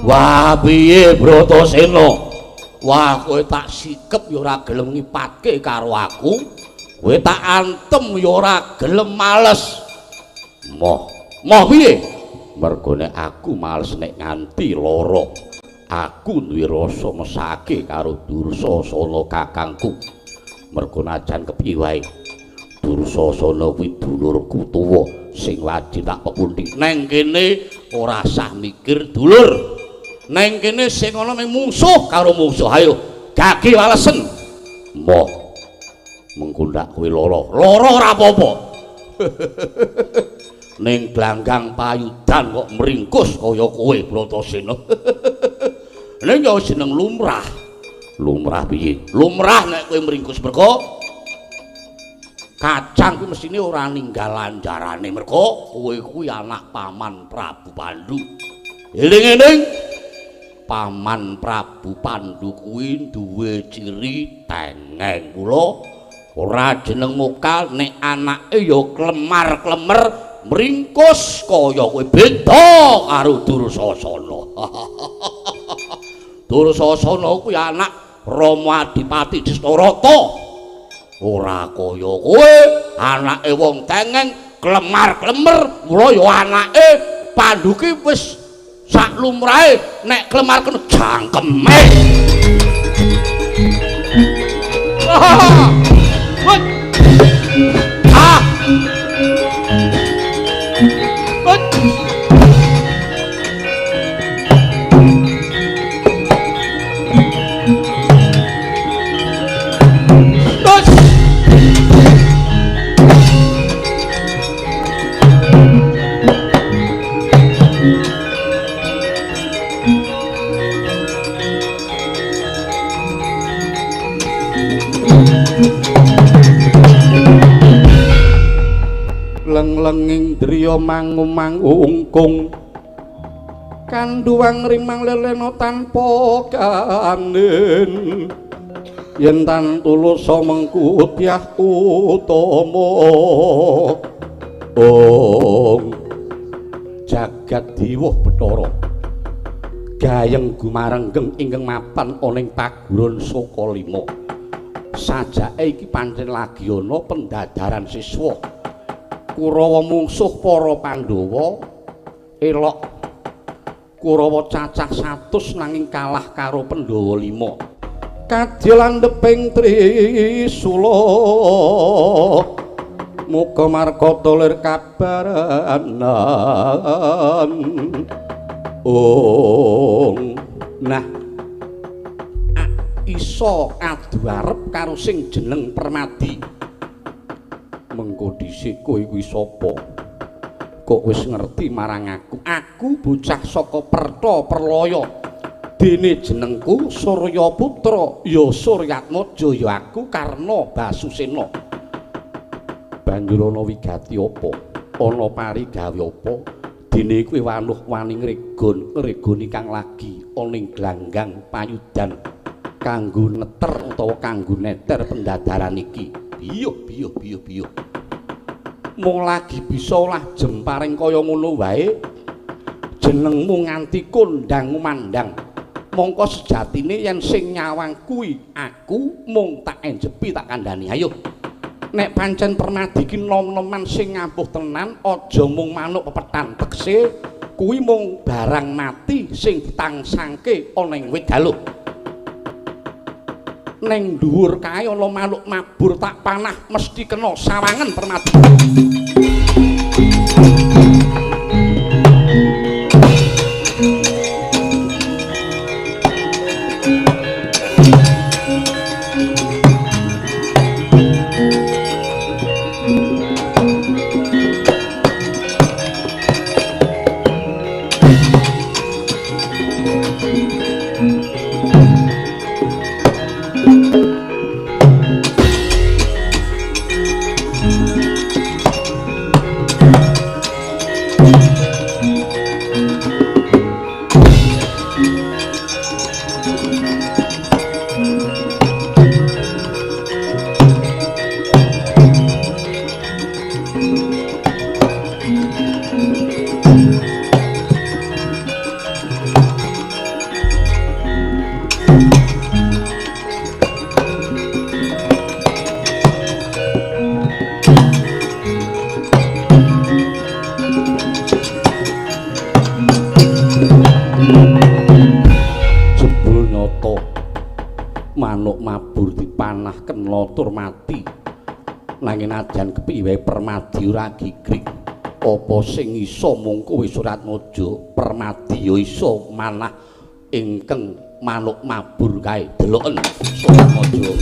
wah piye Bratasena wah kowe tak sikep ya ora gelem ngipatke karo aku kowe tak antem ya ora gelem males moh piye mergone aku males nek nganti lara aku duwe rasa mesake karo Dursasana kakangku mergo najan kepiye wae Dursasana kuwi dulurku tuwa sing wajib tak pepundi neng kene ora sah mikir dulur neng kene sing ana ning musuh karo musuh ayo gage walesen moh mengkundak kowe lara ora apa-apa ning glanggang payudan kok meringkus kaya kowe Bratasena ning ya jeneng lumrah piye lumrah nek kowe meringkus mergo kacang kuwi mesine ora ninggal lanjarane mergo kowe kuwi anak Paman Prabu Pandhu eling-eling Paman Prabu Pandhu kuwi duwe ciri tengeng kula ora jeneng mokal nek anake ya klemar-klemer meringkus kaya kowe beda karo Dursasana Dursasana kuwi anak Rama Adipati Dastarata ora kaya kowe anake wong tengeng klemar-klemer mula ya anake Pandhu ki wis sak lumrahe nek klemar kena jangkeme lenging driya mangu-mangungkung kanduwang rimang lelena tanpa kanen yen tan tulasa mengku tyah utama jagat diwah Bathara gayeng gumarenggeng ingkang mapan ana ing paguron Sokalima sajake iki pancen lagi ana pendadaran siswa Kurawa mungsuh para Pandhawa elok Kurawa cacah 100 nanging kalah karo Pandhawa 5 kadya landheping Trisula muga markata lir kabaranan nah iso adu arep karo sing jeneng Permadi mengko dhisik kowe kuwi sapa kok wis ngerti marang aku bocah saka Perta Perlaya dene jenengku Surya Putra ya Suryatmaja ya aku Karna Basusena banjur ana wigati apa ana parigawe apa dene kowe wanuh wani ngregoni kang lagi ana ing glanggang payudan kanggo neter utawa kanggo neter pendadaran iki biyo mung lagi bisa olah jemparing kaya ngono wae jenengmu nganti kondang mandang mongko sejatine yen sing nyawang kuwi aku mung tak enjepi tak kandhani ayo nek pancen Permadi ki nom-noman sing ngampuh tenan aja mung manuk pepetan tekse kuwi mung barang mati sing ditangsangke ana ing wit daluh neng dhuwur kae ana manuk mabur tak panah mesti kena sawangen Permadi tur mati nanging ajan kepiye Permadi ora gigrik apa sing iso mung kowe Suratmaja Permadi ya iso manah ingkang manuk mabur kae deloken Suratmaja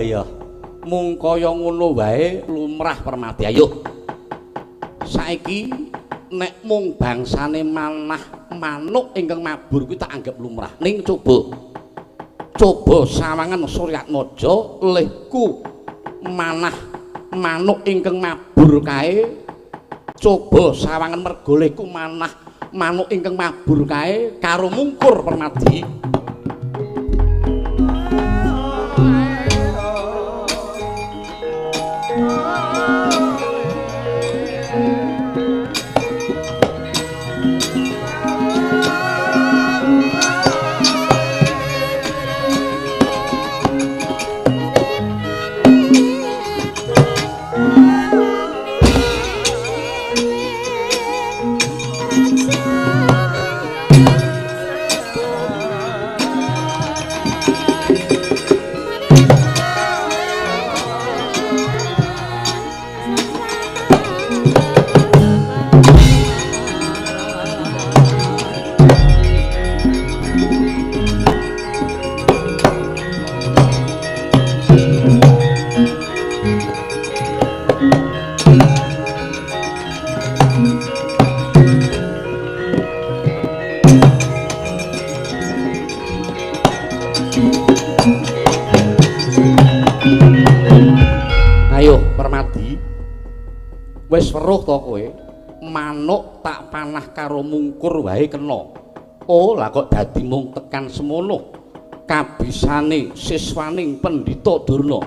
ya mung kaya ngono wae lumrah Permadi ayo saiki nek mung bangsane manah manuk ingkang mabur kuwi tak anggap lumrah ning coba sawangan Suryatmaja lehku manah manuk ingkang mabur kae coba sawangan merga lehku manah manuk ingkang mabur kae karo mungkur Permadi Ayo Permadi, wis weruh to kowe? Manuk tak panah karo mungkur wae kena. Oh, lah kok dadi mung tekan semono. Kabisane siswaning Pendhita Durna.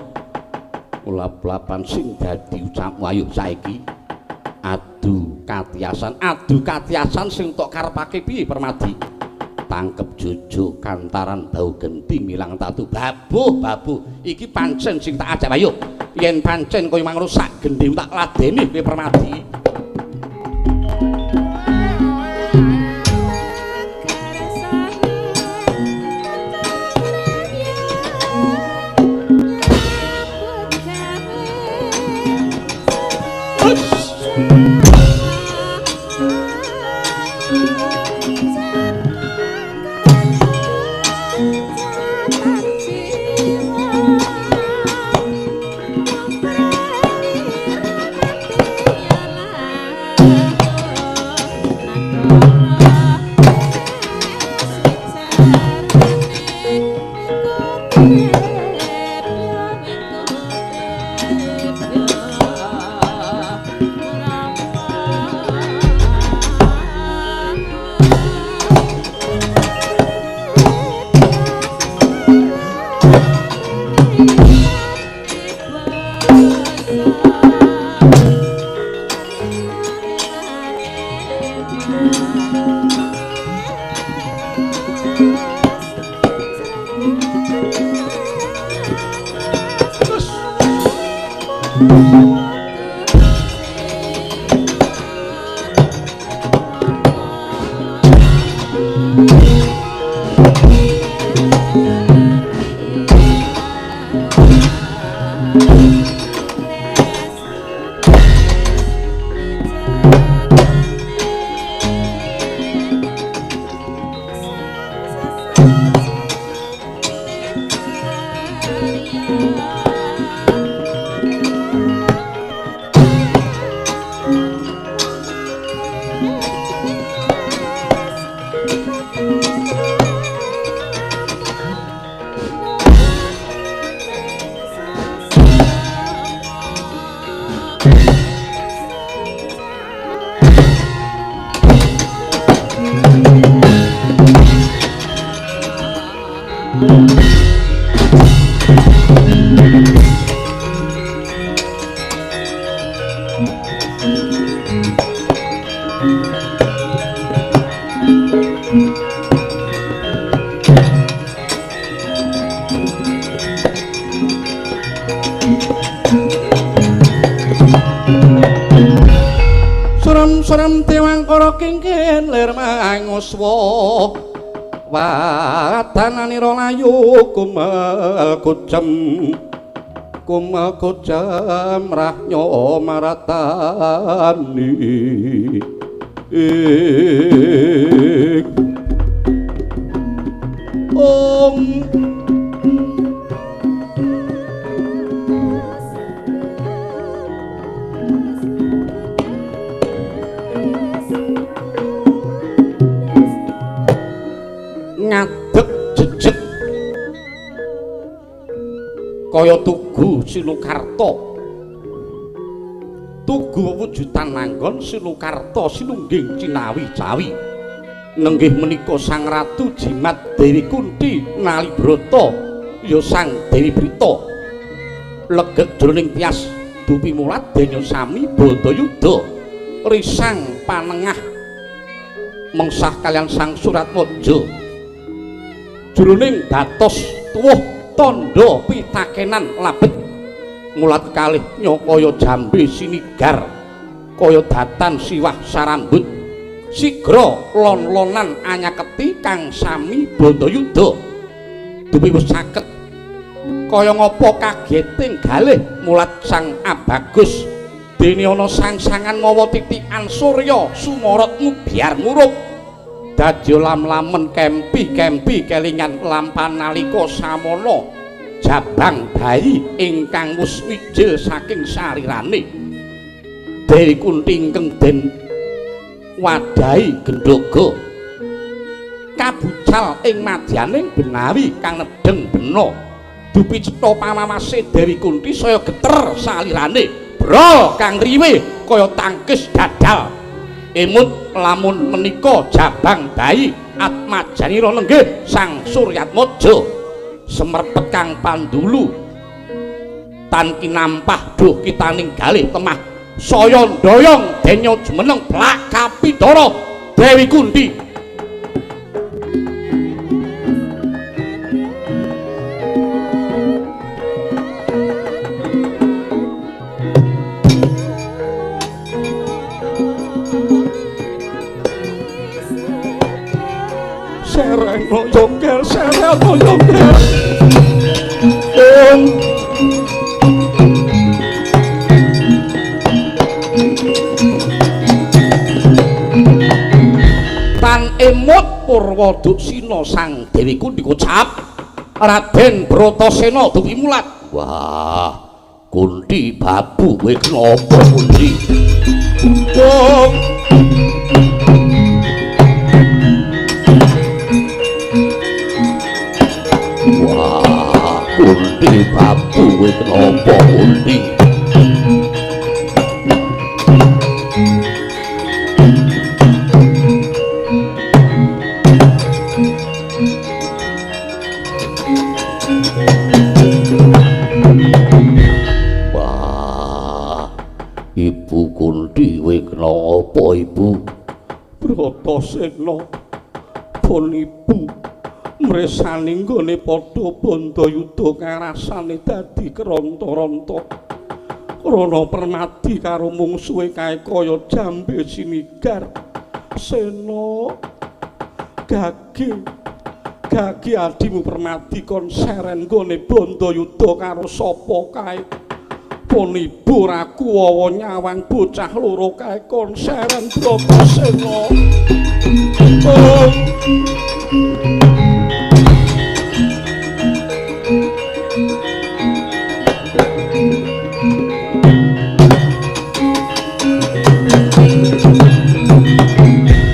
Ulap-ulapan sing dadi ucapmu ayo saiki. Adu katiasan sing tok karepake piye Permadi? Tangkep jojo kantaran bau genti milang tatu babuh iki pancen sing tak ajak ayo yen pancen kowe mangro sak gendhim tak ladeni kowe Permadi. Serem Dewangkara kengken lir manguswa wadananira layu kumel kucem rahnya maratani ngadeg jejeg kaya tugu Sinukarta tugu wujudan manggon Sinukarta sinungging cinawi-cawi nenggih menika Sang Ratu Jimat Dewi Kunti Nalibrata ya Sang Dewi Brita legek jroning tias dupi mulat denya sami Bratayuda risang panengah mengsah kalian Sang Suratwaja jroning datos tuwuh tandha pitakenan labet mulat kalih nyakaya jambe sinigar kaya datan siwah sarambut sigra lon-lonan anyaketi kang sami Bratayuda dupi wis saged kaya ngapa kageting galih mulat Sang Abagus dene ana sang-sangan mawa titikan surya sumorot ngubyar murup dadi lam-lamen kempi kelingan lampan nalika samana jabang bayi ingkang wus mijil saking sarirane Dewi Kunti ingkang den wadahi gendhoga ngabucal ing madyaning Benawi kang nedeng bena dupi cetha pamamase Dewi Kunti saya geter salirane bro kang riwe kaya tangkis dadal imut lamun menika jabang bayi atmajanira nenggih Sang Suryatmaja semrepet kang pandulu tan kinampah duh kita ninggalih temah saya ndoyong denya jumeneng plak Kapidara Dewi Kunti sereno jongkel sereno jongkel tan emut Purwaduksina Sang Dewi Kunti kocap Raden Bratasena duwi mulat wah Kunti babu kowe kenapa Kunti wong wah Kunti babu kowe kenapa Kunti Ibu Kunti kowe kenapa Ibu Bratasena pun Ibu mresani nggone padha Bandayuda karasane dadi keronta-ronta krana Permadi karo mungsuhe kae kaya jambe sinigar Sena gage adimu Permadi kon seren nggone Bandayuda karo sapa kae pun Ibu raku wawa nyawang bocah loro kae kon seren Bratasena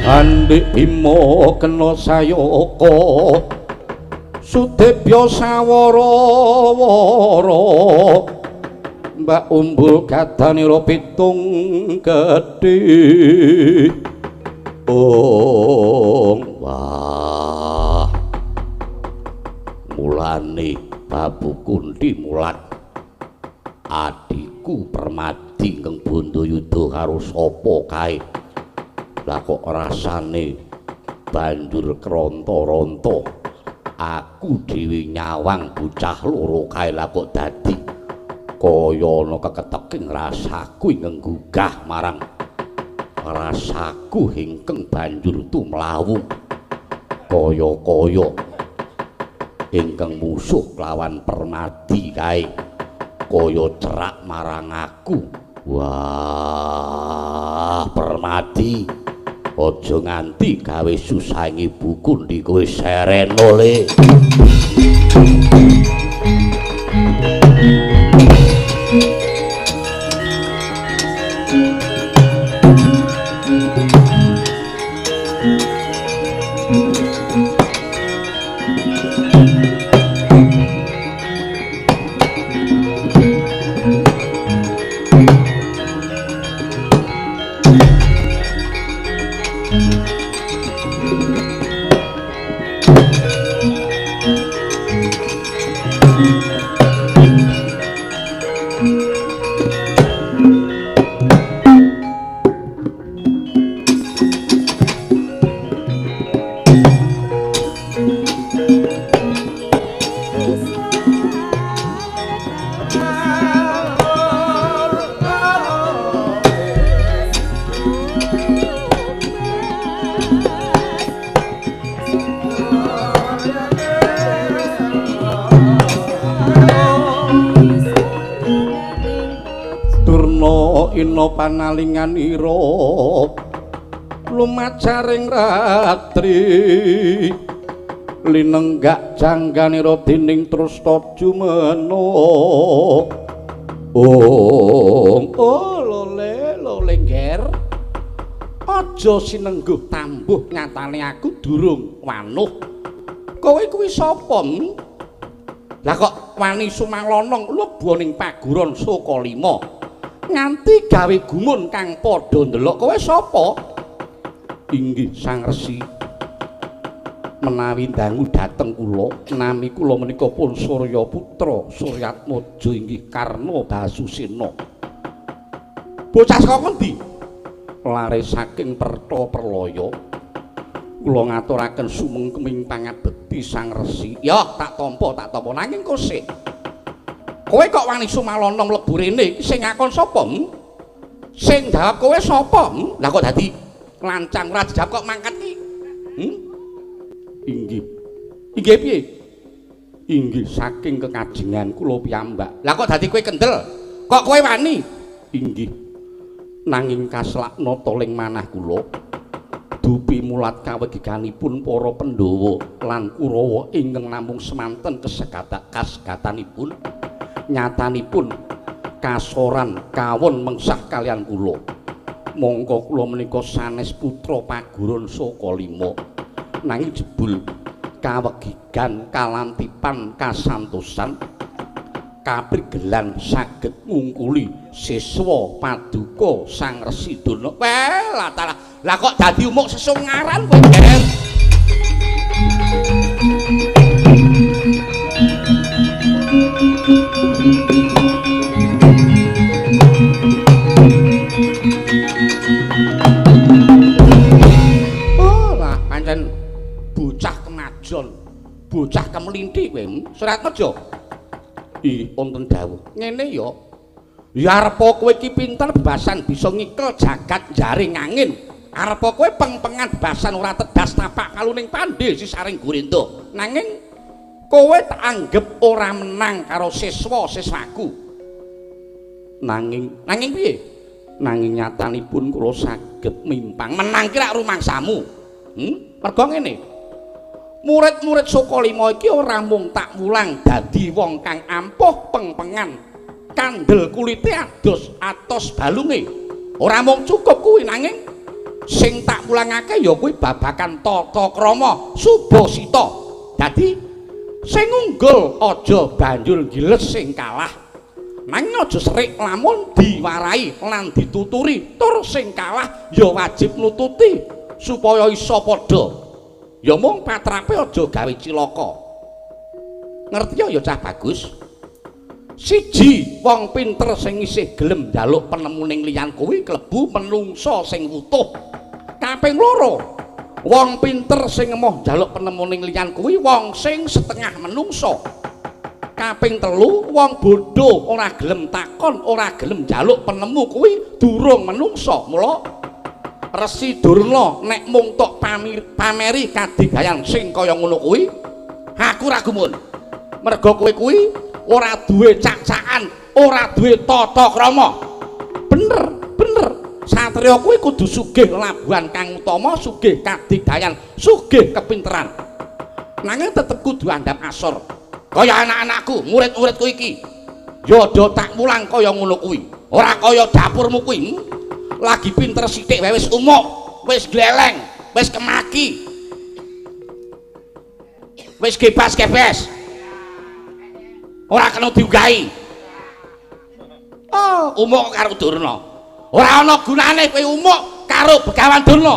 Andi Bima kena sayaka Sudebya sawara-wara Mbak Umbul gadanira pitung gedhe wah mulane Babu Kunti mulat adikku Permadi kang Bandayuda karo sapa kae lah kok rasane banjur keronta-ronta aku dhewe nyawang bocah loro kae lah kok dadi kaya ana keketeking rasaku ingkang gugah marang rasaku ingkang banjur tumlawu kaya-kaya ingkang musuh lawan Permadi kae kaya cerak marang aku wah Permadi aja nganti gawe susah Ibu Kunti kowe sereno le ina panalinganira lumajaring ratri linenggak jangganira dening Trusna Jumena lole nger aja sinengguh tambuh nyatane aku durung wanuh. Kowe kuwi sapa? Lah kok wani sumanglonong mlebu ning paguron Sokalima nganti gawe gumun kang padha ndelok kowe sapa? Inggih Sang Resi. Menawi dangu dhateng kula, nami kula menika pun Surya Putra Suryatmaja inggih Karna Basusena. Bocah saka ngendi? Lare saking Perta Perlaya. Kula ngaturaken sumengkeming pangabekti Sang Resi. Ya, tak tampa nanging kosek. Kowe kok wani sumalana mlebu rene iki sing ngakon sapa? Sing jawab kowe sapa? Lah kok dadi lancang ora dijawab kok mangkat iki? Inggih. Inggih piye? Inggih saking kekajengan kula piyambak. Lah kok dadi kowe kendel? Kok kowe wani? Inggih. Nanging kaslakna toling manah kula dupi mulat kawegiganipun para Pandhawa lan Kurawa ingkang namung semanten kasegatanipun nyatanipun kasoran kawon mengsah kalian kula. Monggo kula menika sanes putra paguron Sokalima. Nanging jebul kawegigan kalantipan kasantosan kaprigelan saged ngungkuli siswa paduka Sang Resi Dana. Lah kok dadi umuk sesungaran kowe, Ger? Oh, lah pancen bocah kemajon, bocah kemlinthi kowe, Suratmaja. Wonten dawuh. Ngene ya. Ya arepa kowe iki pinter bebasan bisa ngikel jagat jaring angin. Arepa kowe peng-pengan bebasan ora tedas tapak kaluning pandhe sisaring Gurindha. Nanging kowe tak anggap ora menang karo siswa-siswaku. Nanging piye? Nanging nyatanipun kula saged mimpang menang ki rak rumangsamu. Mergo ngene. Murid-murid Sokalima iki ora mung tak mulang dadi wong kang ampuh peng-pengan kandel kulite atos balunge. Ora mung cukup kuwi nanging sing tak mulangake ya kuwi babakan tata krama Subasita. Dadi sing unggul aja banjur giles sing kalah. Nanging aja serik lamun diwarai lan dituturi tur sing kalah ya wajib nututi supaya isa padha. Ya mung patrape aja gawe cilaka. Ngerti ya Cah Bagus? Siji wong pinter sing isih gelem njaluk penemuning liyan kuwi klebu menungsa sing wutuh. Kaping loro, wong pinter sing emoh njaluk penemuning liyan kuwi wong sing setengah menungsa. Kaping telu, wong bodho ora gelem takon, ora gelem njaluk penemu kuwi durung menungsa. Mula Resi Durna nek mung tok pameri kadigayan sing kaya ngono kuwi, aku ra gumun. Merga kowe kuwi ora duwe cak-cakan, ora duwe tata krama. Bener. Satriya kuwi kudu sugih labuhan kang utama, sugih kadigayan, sugih kepinteran. Nanging tetep kudu andhap asor. Kaya anak-anakku, murid-muridku iki. Ya do tak mulang kaya ngono kuwi. Ora kaya dapurmu kuwi. Lagi pinter sithik wae wis umuk, wis gleleng, wis kemaki. Wis gebas-gebes. Ora kena diunggahi. Oh, umuk karo Durna. Ora ana gunane kowe umuk karo Begawan Durna.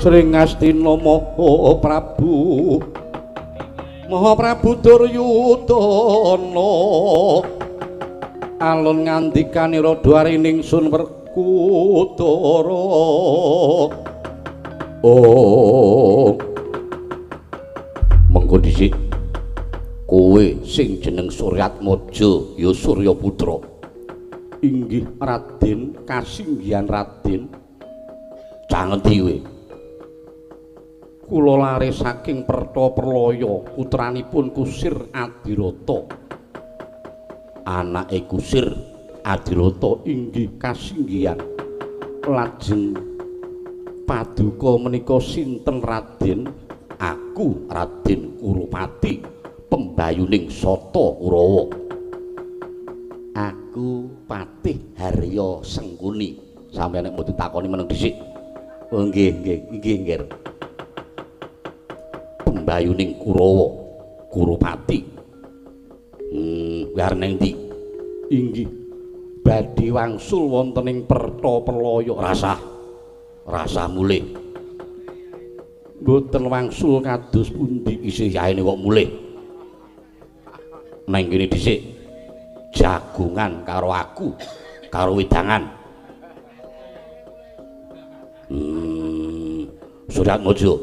Sringastina Maha Prabu Duryudana alun ngandikanira dwarining sun Werkudara. Oh mengko dhisik kowe sing jeneng Suryatmaja ya Surya Putra. Inggih Raden, kasinggihan Raden. Cangendi kowe? Kula lare saking Pertapralaya putranipun Kusir Adirata. Anake Kusir Adirata inggih kasinggihan. Lajeng paduka menika sinten Raden? Aku Raden Kurupati, pembayuning Sata Kurawa. Aku Patih Harya Sengkuni. Sampeyan nek mboten takoni meneng dhisik. Oh nggih, nggih. Pembayuning Kurawa, Kurupati. Arep nang ndi? Inggih. Badhe wangsul wonten ing Pertapralaya. Rasah mulih. Mboten wangsul kados pundi isih yaene kok mulih. Nang kene dhisik jagungan karo aku, karo wedangan. Suryatmaja.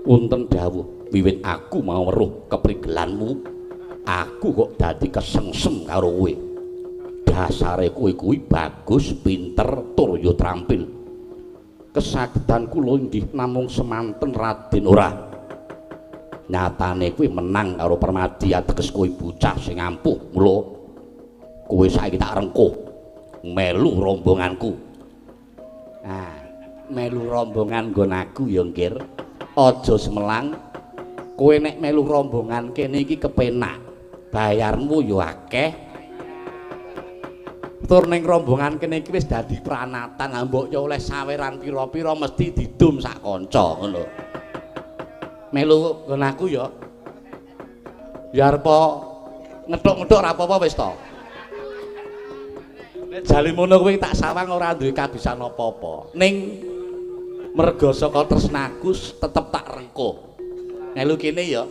Wonten dawuh wiwit aku mau weruh keprigelanmu, aku kok dadi kesengsem karo kowe. Dasare kowe kuwi bagus, pinter, tur ya trampil. Kesagedan kula inggih namung semanten Raden ora. Nyatane kowe menang karo Permadi ateges kowe bocah sing ampuh. Mula kowe saiki tak rengkuh melu rombonganku. Melu rombongan nggon aku ya nggir. Aja semelang. Kowe nek melu rombongan kene iki kepenak. Bayarmu ya akeh. Tur ning rombongan kene iki wis dadi pranatan. Mbok ya oleh saweran pira-pira mesti didum sak kanca ngono. Melu nggon aku ya. Ya arep ngethuk-ngethuk ora apa-apa wis to. Nek jale mono kowe tak sawang ora duwe kabisan apa-apa. Ning merga saka tresnaku tetep tak rengkuh. Melu kene ya.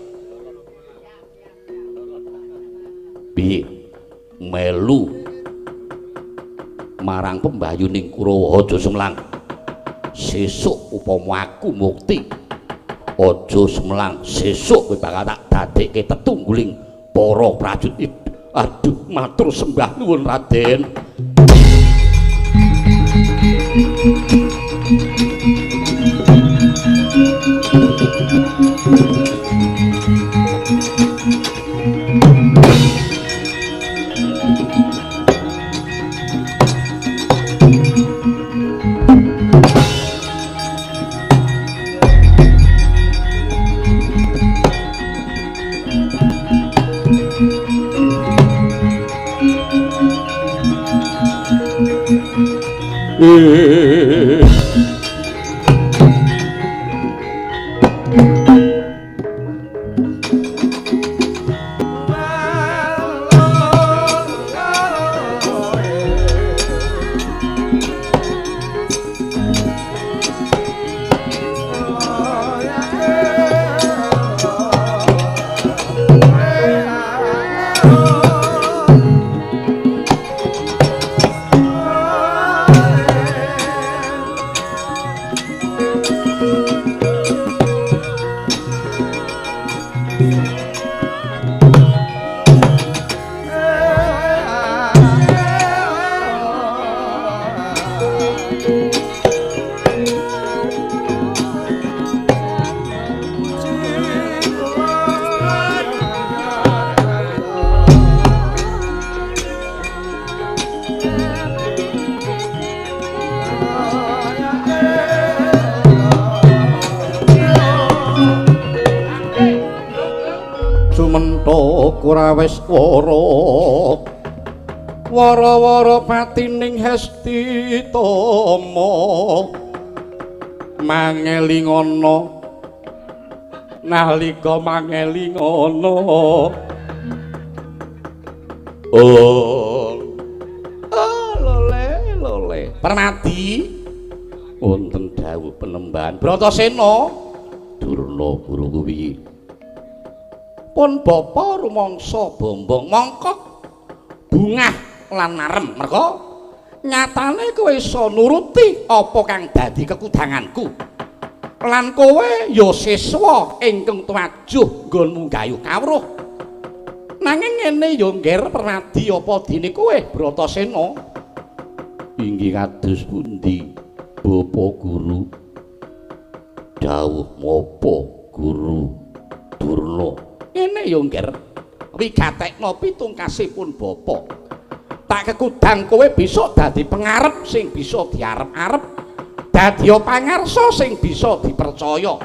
Piye? Melu marang pembayuning Kurawa aja semlang. Sesuk upama aku mukti aja semlang. Sesuk kowe bakal tak dadekke tetungguling para prajurit. Aduh, matur sembah nuwun Raden. Kuraweswara wara-wara patining Hestitama mangelingana nalika mangelingana lole Permadi wonten dawuh penembahan Bratasena. Durna guruku piye? Pun bapa rumangsa bombong mongkok bungah lan marem merga nyatane kowe iso nuruti apa kang dadi kekudanganku lan kowe ya siswa ingkang tuwajuh nggonmu gayuh kawruh nanging ngene ya ngger permadi apa dene kowe Bratasena inggih kados pundi bapa guru dawuh mapa guru Durna ngene ya ngger wigatekna pitungkasipun bapa tak kekudang kowe bisa dadi pengarep sing bisa diarep-arep dadi pangarsa sing bisa dipercaya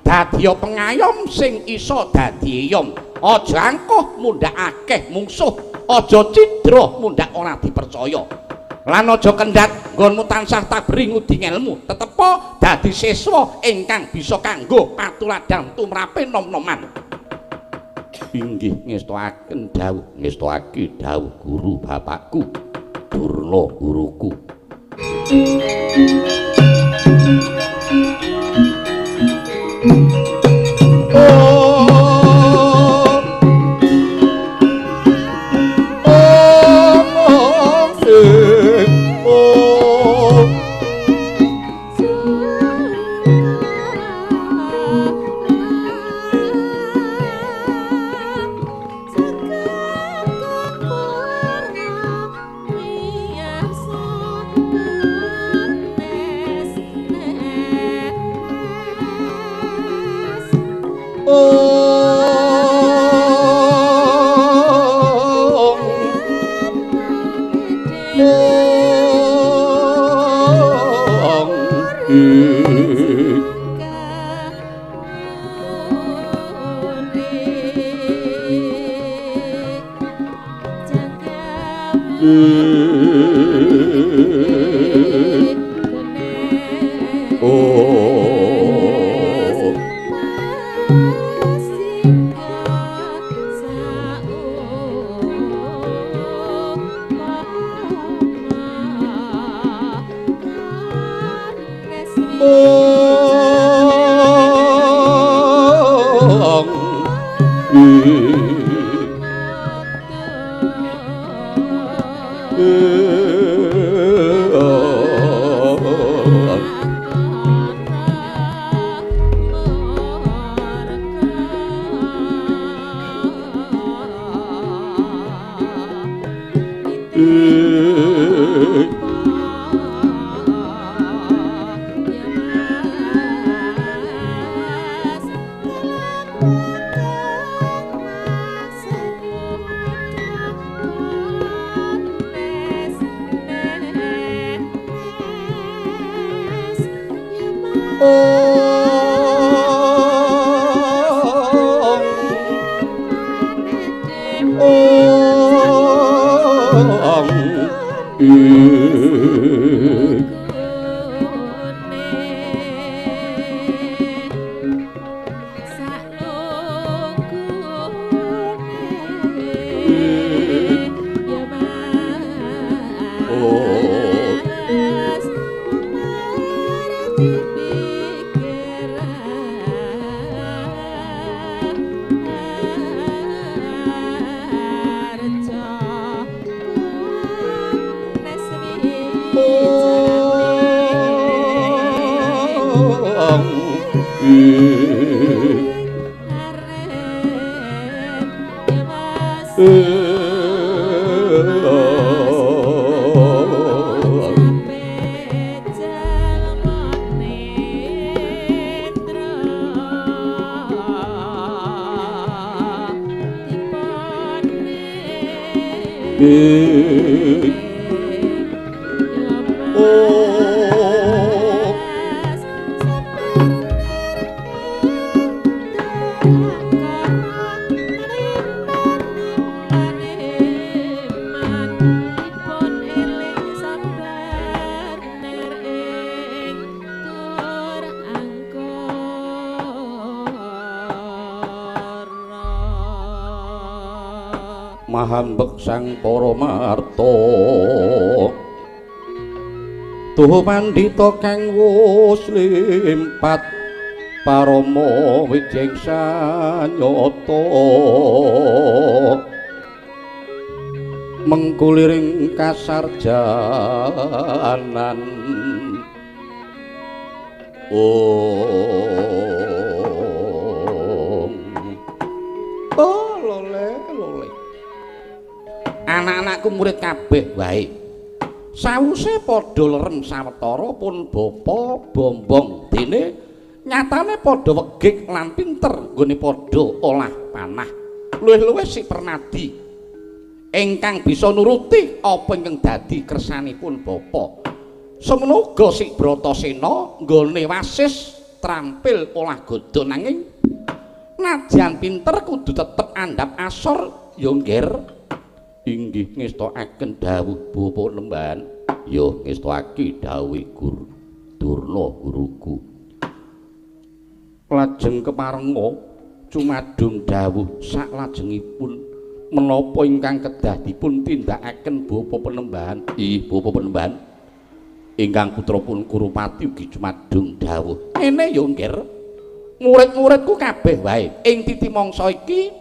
dadi pengayom sing iso dadi iyom aja angkuh mundhak akeh mungsuh aja cidra mundhak ora dipercaya lan aja kendhat nggonmu tansah tabring ngudi ngelmu tetepa dadi siswa ingkang bisa kanggo patuladan tumrape nom-noman inggih ngestakaken dawuh ngestake dawuh guru bapakku Durna guruku Mahambek sang para marta Tuh pandhita kang wus limpat parama wijing sanyata mengkuliring kasarjanan lole anak-anakku murid kabeh wae sawuse padha lerem sawetara pun bapa bombong dene nyatane padha wegik lan pinter nggone padha olah panah luwih-luwih si Permadi ingkang bisa nuruti apa ingkang dadi kersanipun bapa semono uga si Bratasena nggone wasis trampil olah gada nanging nadyan pinter kudu tetep andhap asor ya ngger inggih ngestakaken dawuh bapa lemban ya ngestakake dawuh Guru Durna guruku lajeng keparenga cumadung dawuh saklajengipun menapa ingkang kedah dipun tindakaken bapa penembahan bapa penembahan ingkang putrapun Kurupati ugi cumadung dawuh ngene ya ngger murid-muridku kabeh wae ing titi mangsa iki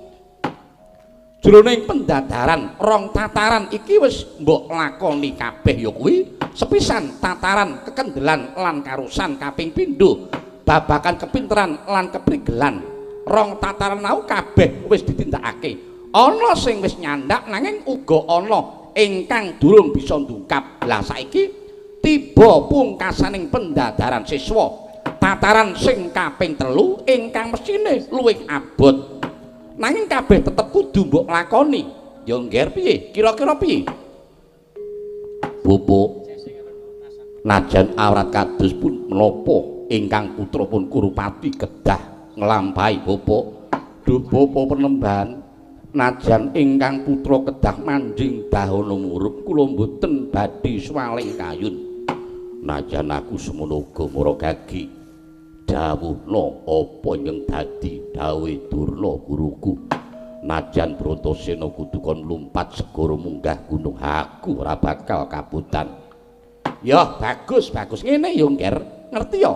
jroning pendadaran rong tataran iki wis mbok lakoni kabeh ya kuwi sepisan tataran kekendelan lan karusan kaping pindho babakan kepinteran lan keprigelan rong tataran mau kabeh wis ditindakake ana sing wis nyandak nanging uga ana ingkang durung bisa ndungkap lah saiki tiba pungkasaning pendadaran siswa tataran sing kaping 3 ingkang mesine luwih abot nanging kabeh tetep kudu mbok lakoni ya ngger piye kira-kira piye Bopo najan awrat kados pun menapa ingkang putra pun Kurupati kedah nglampahi Bopo duh Bopo penembahan najan ingkang putra kedah manding dahana murup kula mboten badhe swaling kayun najan aku semono uga maragagi dawuhna apa yang dadi dawuh Durna guruku najan Bratasena kudu kon mlumpat segara munggah gunung aku ora bakal kabutan ya bagus ngene ya ngger ngerti ya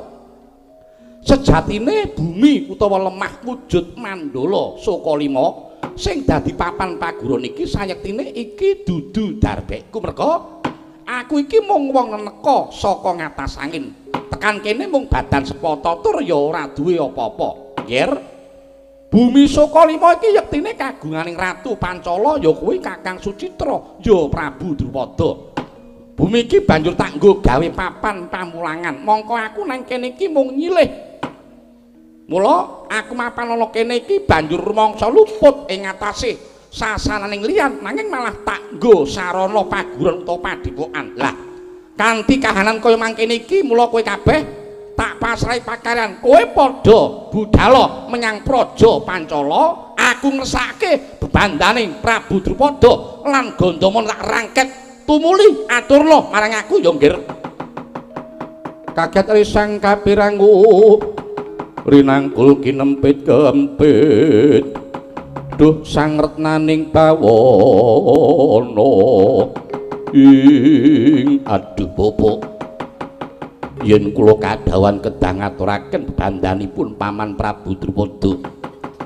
sejatine bumi utawa lemah wujud mandala saka 5 sing dadi papan paguron iki sayektine iki dudu darbekku merga aku iki mung wong neneka saka ngatas angin tekan kene mung badan sepata tur ya ora duwe apa-apa ngger bumi saka 5 iki yektine kagunganing Ratu Pancala ya kuwi Kakang Sucitra ya Prabu Drupada bumi iki banjur tak nggo gawe papan pamulangan mongko aku nang kene iki mung nyilih mula aku mapan ana kene iki banjur rumangsa luput ing atase sasananing liyan nanging malah tak nggo sarana paguron utawa padepokan lah kanthi kahanan kaya mangkene iki mula kowe kabeh tak pasrahi pakaryan kowe padha budhal menyang praja Pancala aku ngersake bebandaning Prabu Drupada lan Gandamana tak rangket tumuli aturna marang aku ya nggir kaget risang kapirangku rinangkul kinempit kempit duh sang retnaning bawana ing aduh Bopo yen kula kadhawan kedah ngaturaken bebandanipun Paman Prabu Drupada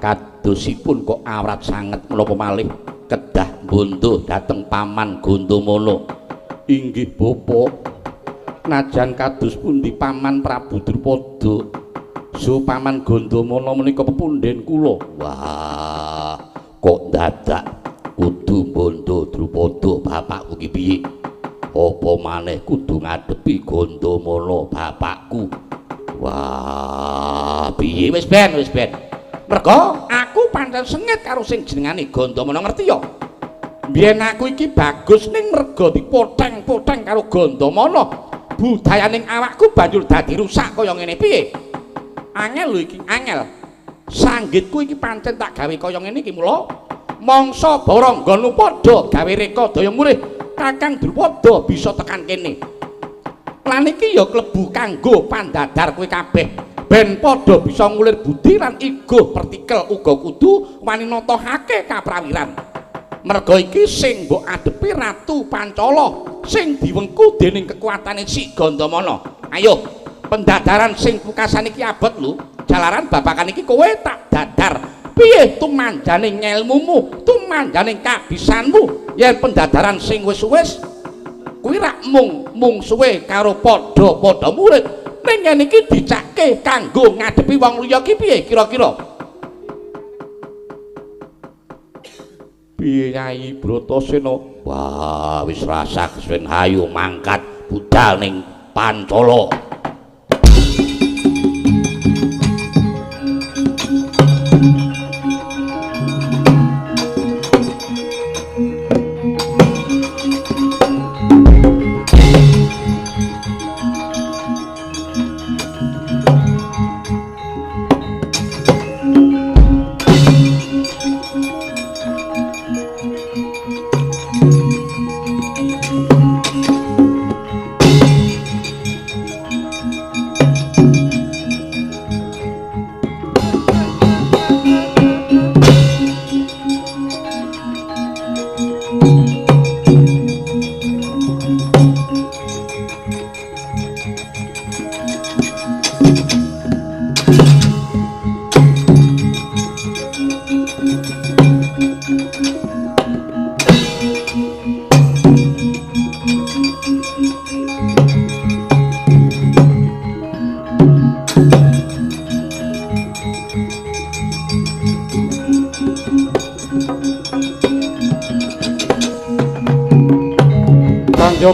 kadosipun kok awrat sanget menapa malih kedah mbuntuh dhateng Paman Gandamana inggih Bopo najan kados pundi Paman Prabu Drupada so Paman Gandamana menika pepunden kula wah kok dadak kudu bondo Drupada bapakku ki piye apa maneh kudu ngadepi Gandamana bapakku wah piye wis ben merga aku pancen sengit karo sing jenengane Gandamana ngerti ya biyen aku iki bagus ning merga dipoteng-poteng karo Gandamana budayaning awakku banjur dadi rusak kaya ngene piye angel lho iki angel sanggitku iki pancen tak gawe kaya ngene iki mula mangsa Baranggana padha gawe reka daya murih Kakang Drupada bisa tekan kene lan iki ya klebu kanggo pandadar kowe kabeh ben padha bisa ngulir budi lan iguh partikel uga kudu wani natohake kaprawiran merga iki sing mbok adepi Ratu Pancala sing diwengku dening kekuatane Si Gandamana. Ayo, pendadaran sing pungkasan iki abot lho. Jalaran babakan iki kowe tak dadar. Piye tumanjaning ngelmumu, tumanjaning kabisanmu? Yen pendadaran sing wis-wis kuwi rak mung suwe karo padha-padha murid. Ning yen iki dicakke kanggo ngadepi wong liya ki piye kira-kira? Piye Nyai Bratasena? Wah, wis rasa kesuwen hayu mangkat budal ning Pancala.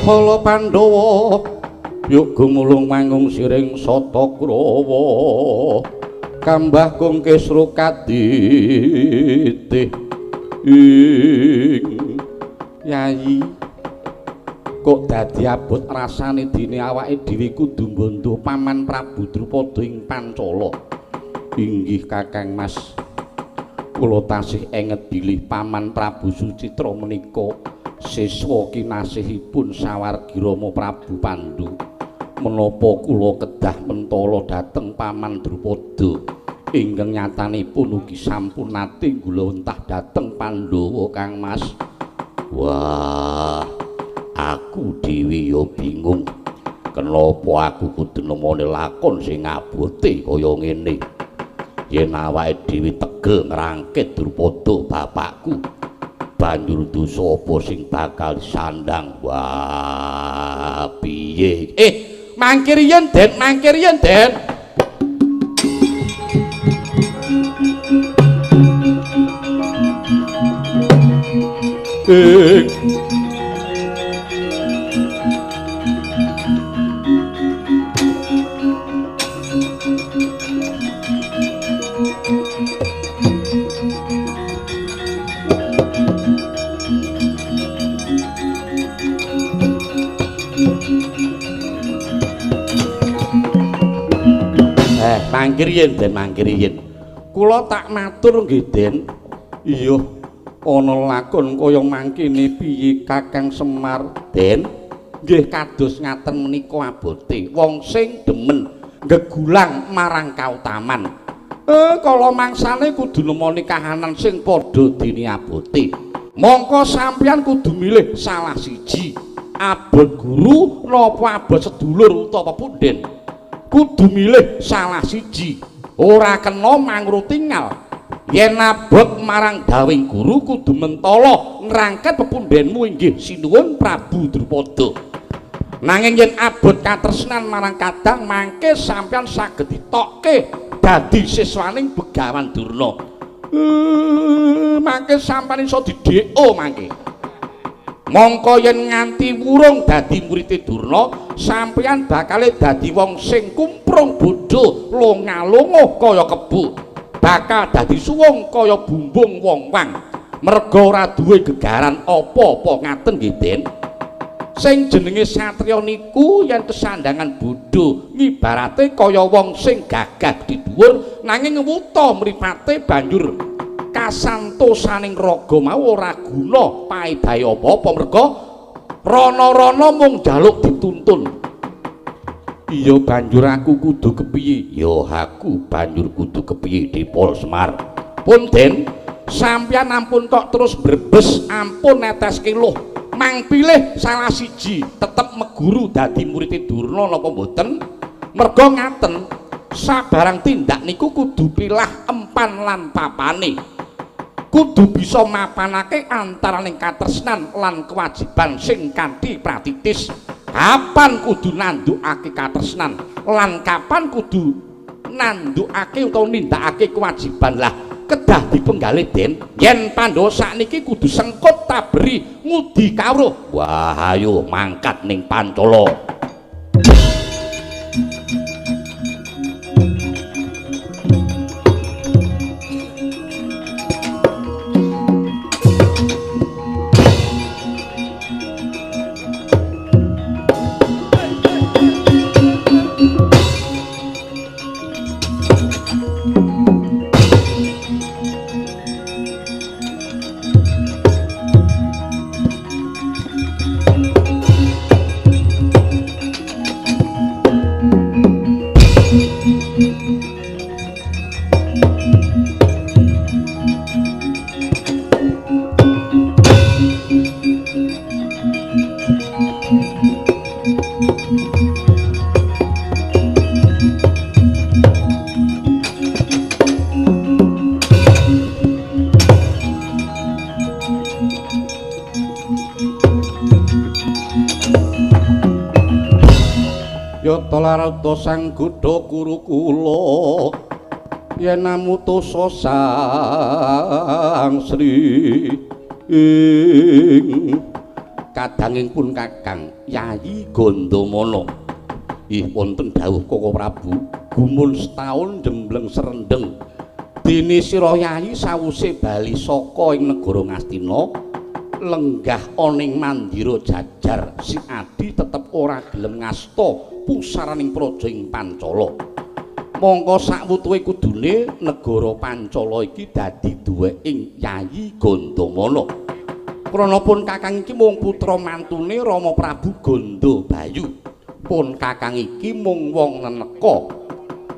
Kala Pandhawa yuk gumulung manggung siring sata Kurawa kambah kungkisru kaditih ing Yayi kok dadi abot rasane dene awake dhewe kudu mbondo Paman Prabu Drupada ing Pancala. Inggih Kakang Mas, kula tasih enget bilih Paman Prabu Sucitra menika siswa kinasihipun sawargi Rama Prabu Pandhu. Menapa kula kedah mentala dhateng Paman Drupada ingkang nyatanipun ugi sampun nate nggula wentah dhateng Pandhawa Kang Mas. Wah, aku dhewe ya bingung. Kenapa aku kudu nemoni lakon sing abote kaya ngene? Yen awake dhewe tegel ngrangkit Drupada bapakku, banjur dosa apa sing bakal sandang? Wah, piye? Mangkir yen Den, mangkir yen Den. Mangkir yen Den, mangkir yen. Kula tak matur nggih Den. Iya, ana lakon kaya mangkene piye Kakang Semar Den? Nggih kados ngaten menika abote. Wong sing demen gegulang marang kautaman. Kala mangsane kudu nemoni kahanan sing padha dene abote. Mongko sampeyan kudu milih salah siji. Abot guru napa abot sedulur utawa punden? Kudu milih salah siji, ora kena mangrutingal. Yen abot marang dawing guru kudu mentala ngrangket pepundhenmu inggih sinuwun Prabu Drupada. Nanging yen abot katresnan marang kadang mangke sampeyan saged ditokke dadi siswaning Begawan Durna. Mangke sampeyan iso didheko mangke. Mongko yen nganti wurung dadi murid Durna, sampeyan bakal dadi wong sing kumprung bodho, longa-longa kaya kebu, bakal dadi suwung kaya bumbung wong wang. Merga ora duwe gegaran apa-apa ngaten nggih Den. Sing jenenge satriya niku yen kesandangan bodho, ngibarate kaya wong sing gagah di dhuwur nanging wuta mripate banjur kasantosaning raga mau ora guna paedahe apa-apa merga rana-rana mung njaluk dituntun. Iya banjur aku kudu kepiye? Ya aku banjur kudu kepiye Dipol Semar? Pun Den, sampeyan ampun kok terus brebes ampun netes kiluh mang pilih salah siji tetep meguru dadi murid Durna napa mboten merga ngaten sabarang tindak niku kudu pilah empan lan papane kudu bisa mapanake antaraning katresnan lan kewajiban sing kanthi pratitis kapan kudu nandukake katresnan lan kapan kudu nandukake utawa nindakake kewajiban lah kedah dipenggalih Den yen Pandhawa sakniki kudu sengkut taberi ngudi kawruh wah ayo mangkat ning Pancala Larata sang Gudha Kurukula yen namutusa sang Sri ing kadangipun Kakang Yayi Gandamana ih wonten dawuh Koko Prabu gumun setahun jembleng serendeng dene sira Yayi sawuse bali saka ing negara Ngastina lenggah oning mandira jajar si Adi tetep ora gelem ngasta pusaraning praja ing Pancala. Mongko sakwutuhe kudune negara Pancala iki dadi duweking Yayi Gandamana. Krana pun Kakang iki mung putra mantune Rama Prabu Gandabayu. Pun Kakang iki mung wong neneka.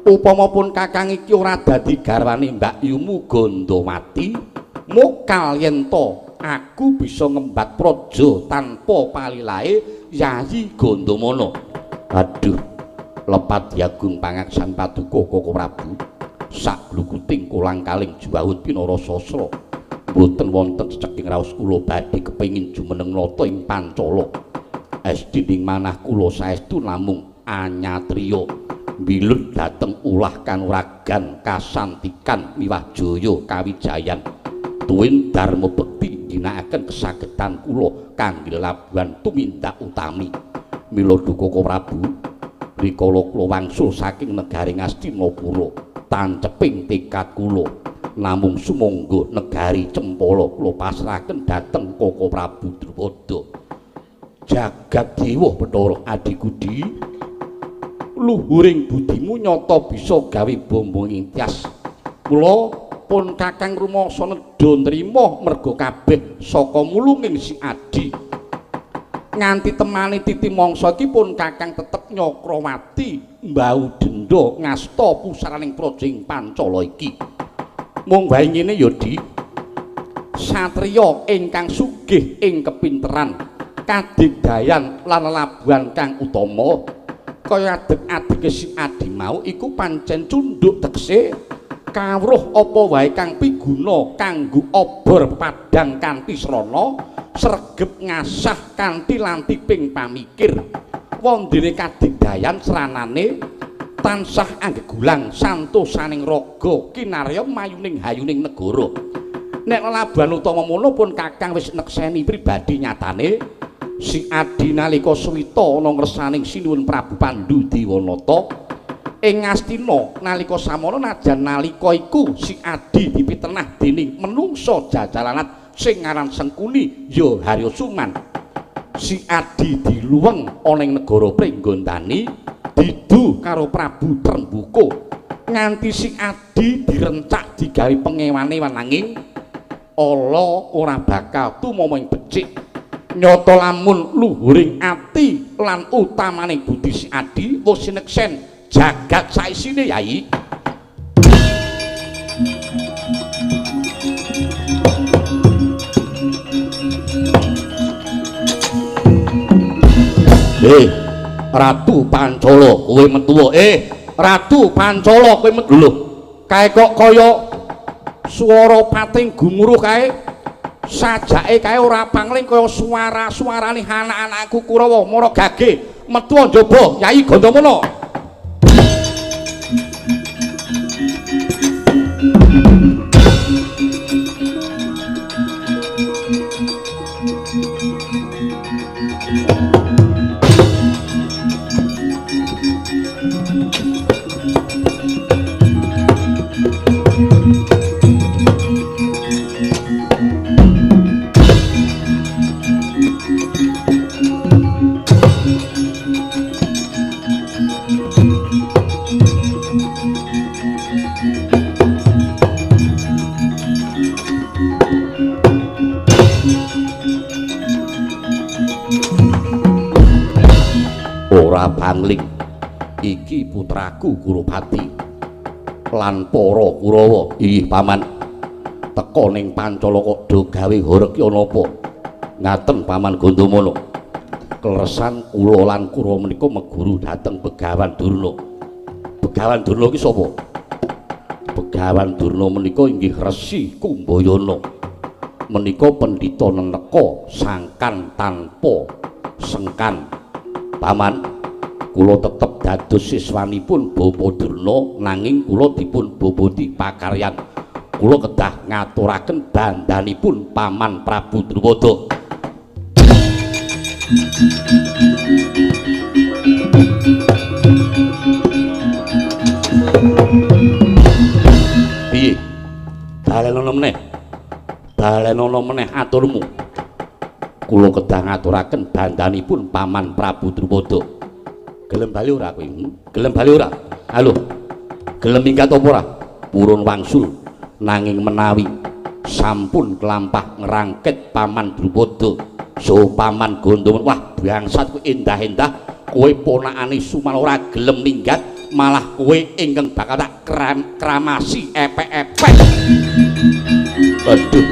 Upama pun Kakang iki ora dadi garwane Mbak Yumu Gandawati, mokal yen to aku bisa ngembat praja tanpa palilahe Yayi Gandamana. Aduh, lepat Yagung pangaksan paduka Koko Prabu. Sak glukuting kolang kaling juwahut pinara sasra. Mboten wonten ceking raos kula badhe kepengin jumeneng nata ing Pancala. Esdining manah kula saestu namung anyatriya mbilut dhateng ulah kanuragan kasantikan miwah jaya kawijayan. Tuwin dharma bekti ginakaken kesagetan kula kangge labuhan tumindak utami. Mila duka Prabu rikala kula wangsul saking negari Ngastinapura tanceping tekad kula namung sumangga negari Cempala kula pasrahaken dhateng Koko Prabu Drupada jagat dewa Bathara Adikudi luhuring budimu nyata bisa gawe bombong intias kula pun Kakang rumangsa nedha nrima merga kabeh saka mulunging si Adi nganti temane titi mangsa iki pun Kakang tetep Nyakrawati mbau denda ngasta pusaraning praja ing Pancala iki. Mung wae ngene ya, Dik. Satriya ingkang sugih ing kepinteran, kadigdayan lan labuhan kang utama kaya adeg-adege si Adi mau iku pancen cundhuk tekse kawruh apa wae kang piguna kanggo obor padhang kanthi srana sregep ngasah kanthi lantiping pamikir wondene kadigdayan sranane tansah anggegulang santosaning raga kinarya mayuning hayuning negara nek labuhan utama mono pun Kakang wis nekseni pribadi nyatane si Adi nalika suwita ana ngersaning sinuwun Prabu Pandhu Dewanata ing Ngastina nalika samana najan nalika iku si Adi dipitenah dening menungsa jajalanat sing ngaran Sengkuni ya Harya Suman. Si Adi diluweng ana ing negara Pringgondani didu karo Prabu Trembuka nganti si Adi direncak digawe pengewane wananging ala ora bakal tumama ing becik nyata lamun luhuring ati lan utamaning budi si Adi wis sineksen jagat saisine Yayi. Ratu Pancala kowe metu. Ratu Pancala kowe metu lho. Kae kok kaya swara pating gumuruh kae. Sajake kae ora pangling kaya suara-suarane anak-anakku Kurawa mara gage metu njaba Nyai Gandamana. Ora pangling iki putraku Kurupati lan para Kurawa. Inggih paman, teka ning Pancala kok do gawe horekya napa? Ngaten paman Gandamana. Kleresan kula lan Kurawa menika meguru dhateng Begawan Durna. Begawan Durna ki sapa? Begawan Durna menika inggih Resi Kumbayana. Menika pendhita neneka sangkan tanpa sengkan. Paman, kula tetep dados siswanipun Bapa Durna nanging kula dipun boboti pakaryan. Kula kedah ngaturaken bandhanipun Paman Prabu Drupada. Piye? Balenono meneh. Balenono meneh aturmu. Kula kedah ngaturaken bandhanipun Paman Prabu Drupada. Gelem bali ora kowe? Gelem bali ora? Halo. Gelem minggat apa ora? Purun wangsul nanging menawi sampun kelampah ngrangket Paman Drupada so Paman Gandamana. Wah, bangsat kowe endah-endah. Kowe ponakane Sumal ora gelem minggat, malah kowe ingkang bakal tak kramasi epek-epek. Aduh.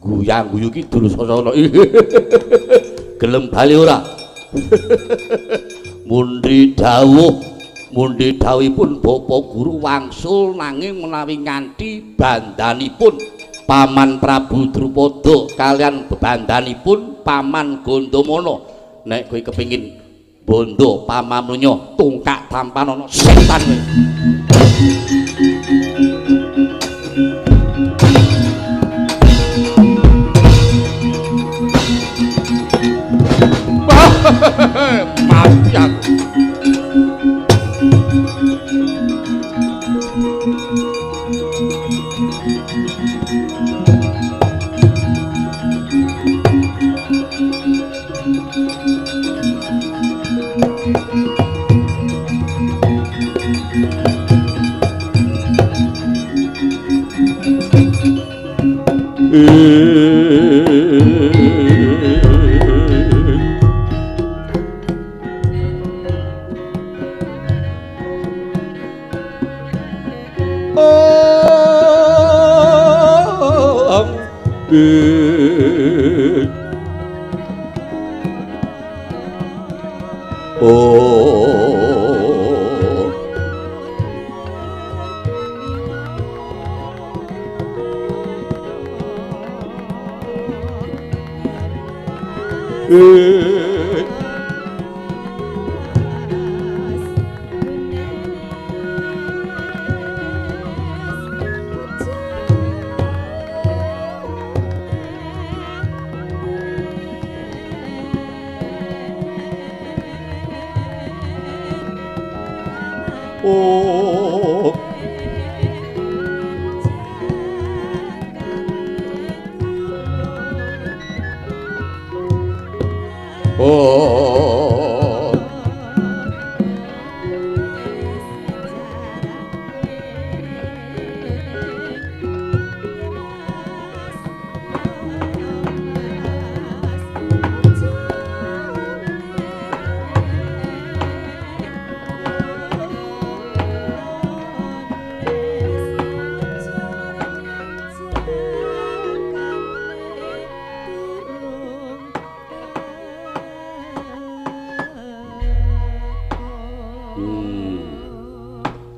Guyang guyu ki Dursasana. Gelem bali ora? Mundi dawuhipun Bapa Guru wangsul nanging menawi nganthi bandhanipun Paman Prabu Drupada kalian bebandhanipun Paman Gandamana. Nek kowe kepengin bondo pamamnunya tungkak tampanana setan kowe. Mati aku.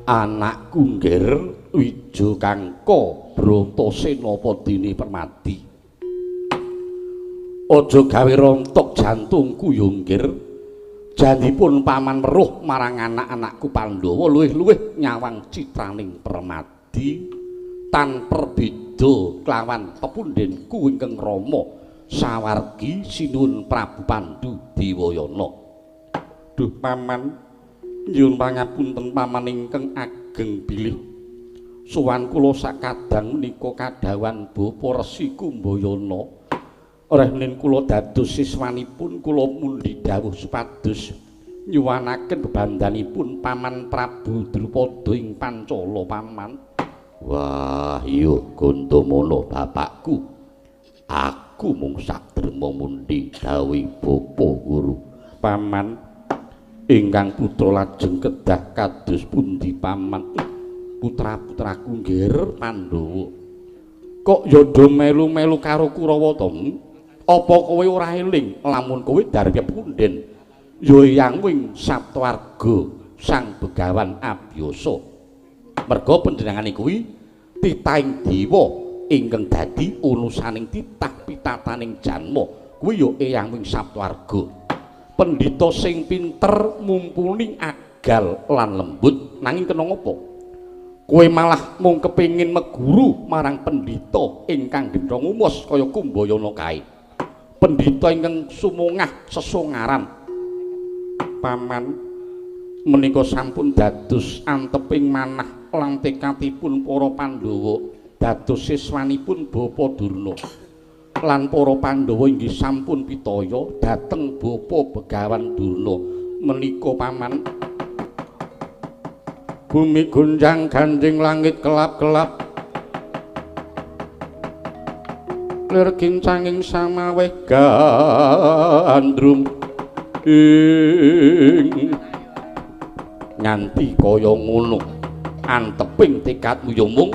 anakku nggir Wijo Kangka Bratasena padine permati. Aja gawe rontok jantungku yo nggir. Janipun paman weruh marang anak-anakku Pandhawa luwih-luwih nyawang citraning permati tanpa beda kelawan pepundhenku ingkang Rama sawargi sinuwun Prabu Pandhu Dewayana. Duh paman, nyuwun pangapunten paman ingkang ageng bilih. Sowan kula sakadang menika kadhawan Bapa Resi Kumbayana. Rehnin kula dados siswanipun kula mundi dawuh supados nyuwanaken bebandanipun paman Prabu Drupada ing Pancala paman. Wah, iya Gandamana bapakku. Aku mung satrema mundi dawuh Bapa Guru. Paman ingkang putra lajeng kedah kados pundi paman? Putra-putraku nggir Pandhawa. Kok yodo melu-melu karo Kurawa to? Apa kowe ora eling lamun kowe darep punden ya yang wing Saptawarga Sang Begawan Abiyasa. Merga panjenengane kuwi titahing dewa ingkang dadi unusaning titah pitataning janma. Kuwi ya eyang wing Saptawarga. Pendhita sing pinter, mumpuni, agal lan lembut, nanging kena ngopo? Kowe malah mung kepengin meguru marang pendhita ingkang gendha ngumus kaya Kumbayana kae. Pendhita ingkang sumungah sesongaran. Paman menika sampun dados anteping manah lan tekadipun para Pandhawa dados siswanipun Bapa Durna. Lan para Pandhawa inggih sampun pitaya dhateng Bapa Begawan Durna menika paman. Bumi gunjang ganjing langit kelap-kelap. Lir kincanging samaweh gandrung ing nganti kaya ngono anteping tekadmu ya mung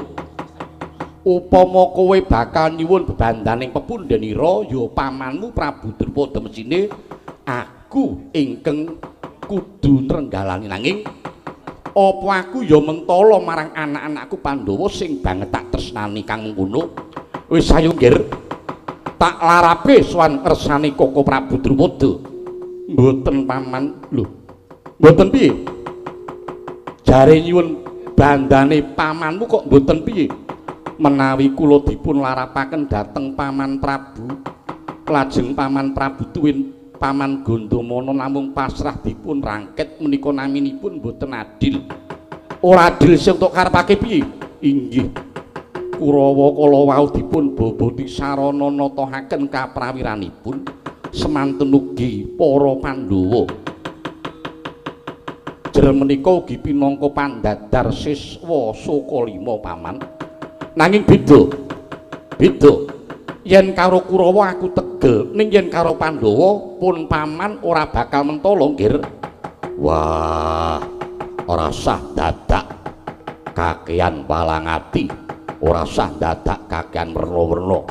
upama kowe bakal nyuwun bebandaning pepundhenira ya pamanmu Prabu Drupada mesine aku ingkang kudu nrenggalani nanging apa aku ya mentala marang anak-anakku Pandhawa sing banget tak tresnani kang ngono. Wis ayo nggir tak larape sowan ngersani Koko Prabu Drupada. Mboten paman. Lho, mboten piye? Jare nyuwun bandane pamanmu kok mboten piye? Menawi kula dipun larapaken dhateng paman Prabu, lajeng paman Prabu tuwin paman Gandamana namung pasrah dipun rangket menika naminipun mboten adil. Ora adil sing tok karepake piye? Inggih. Kurawa kala wau dipun boboti sarana natahaken kaprawiranipun semanten ugi para Pandhawa. Jer menika ugi pinangka pandadar siswa saka 5 paman. Nanging beda. Yen karo Kurawa aku tegel, ning yen karo Pandhawa pun paman ora bakal mentala nggir. Wah, ora sah dadak kakean palangati. Ora sah dadak kakean werna-werna.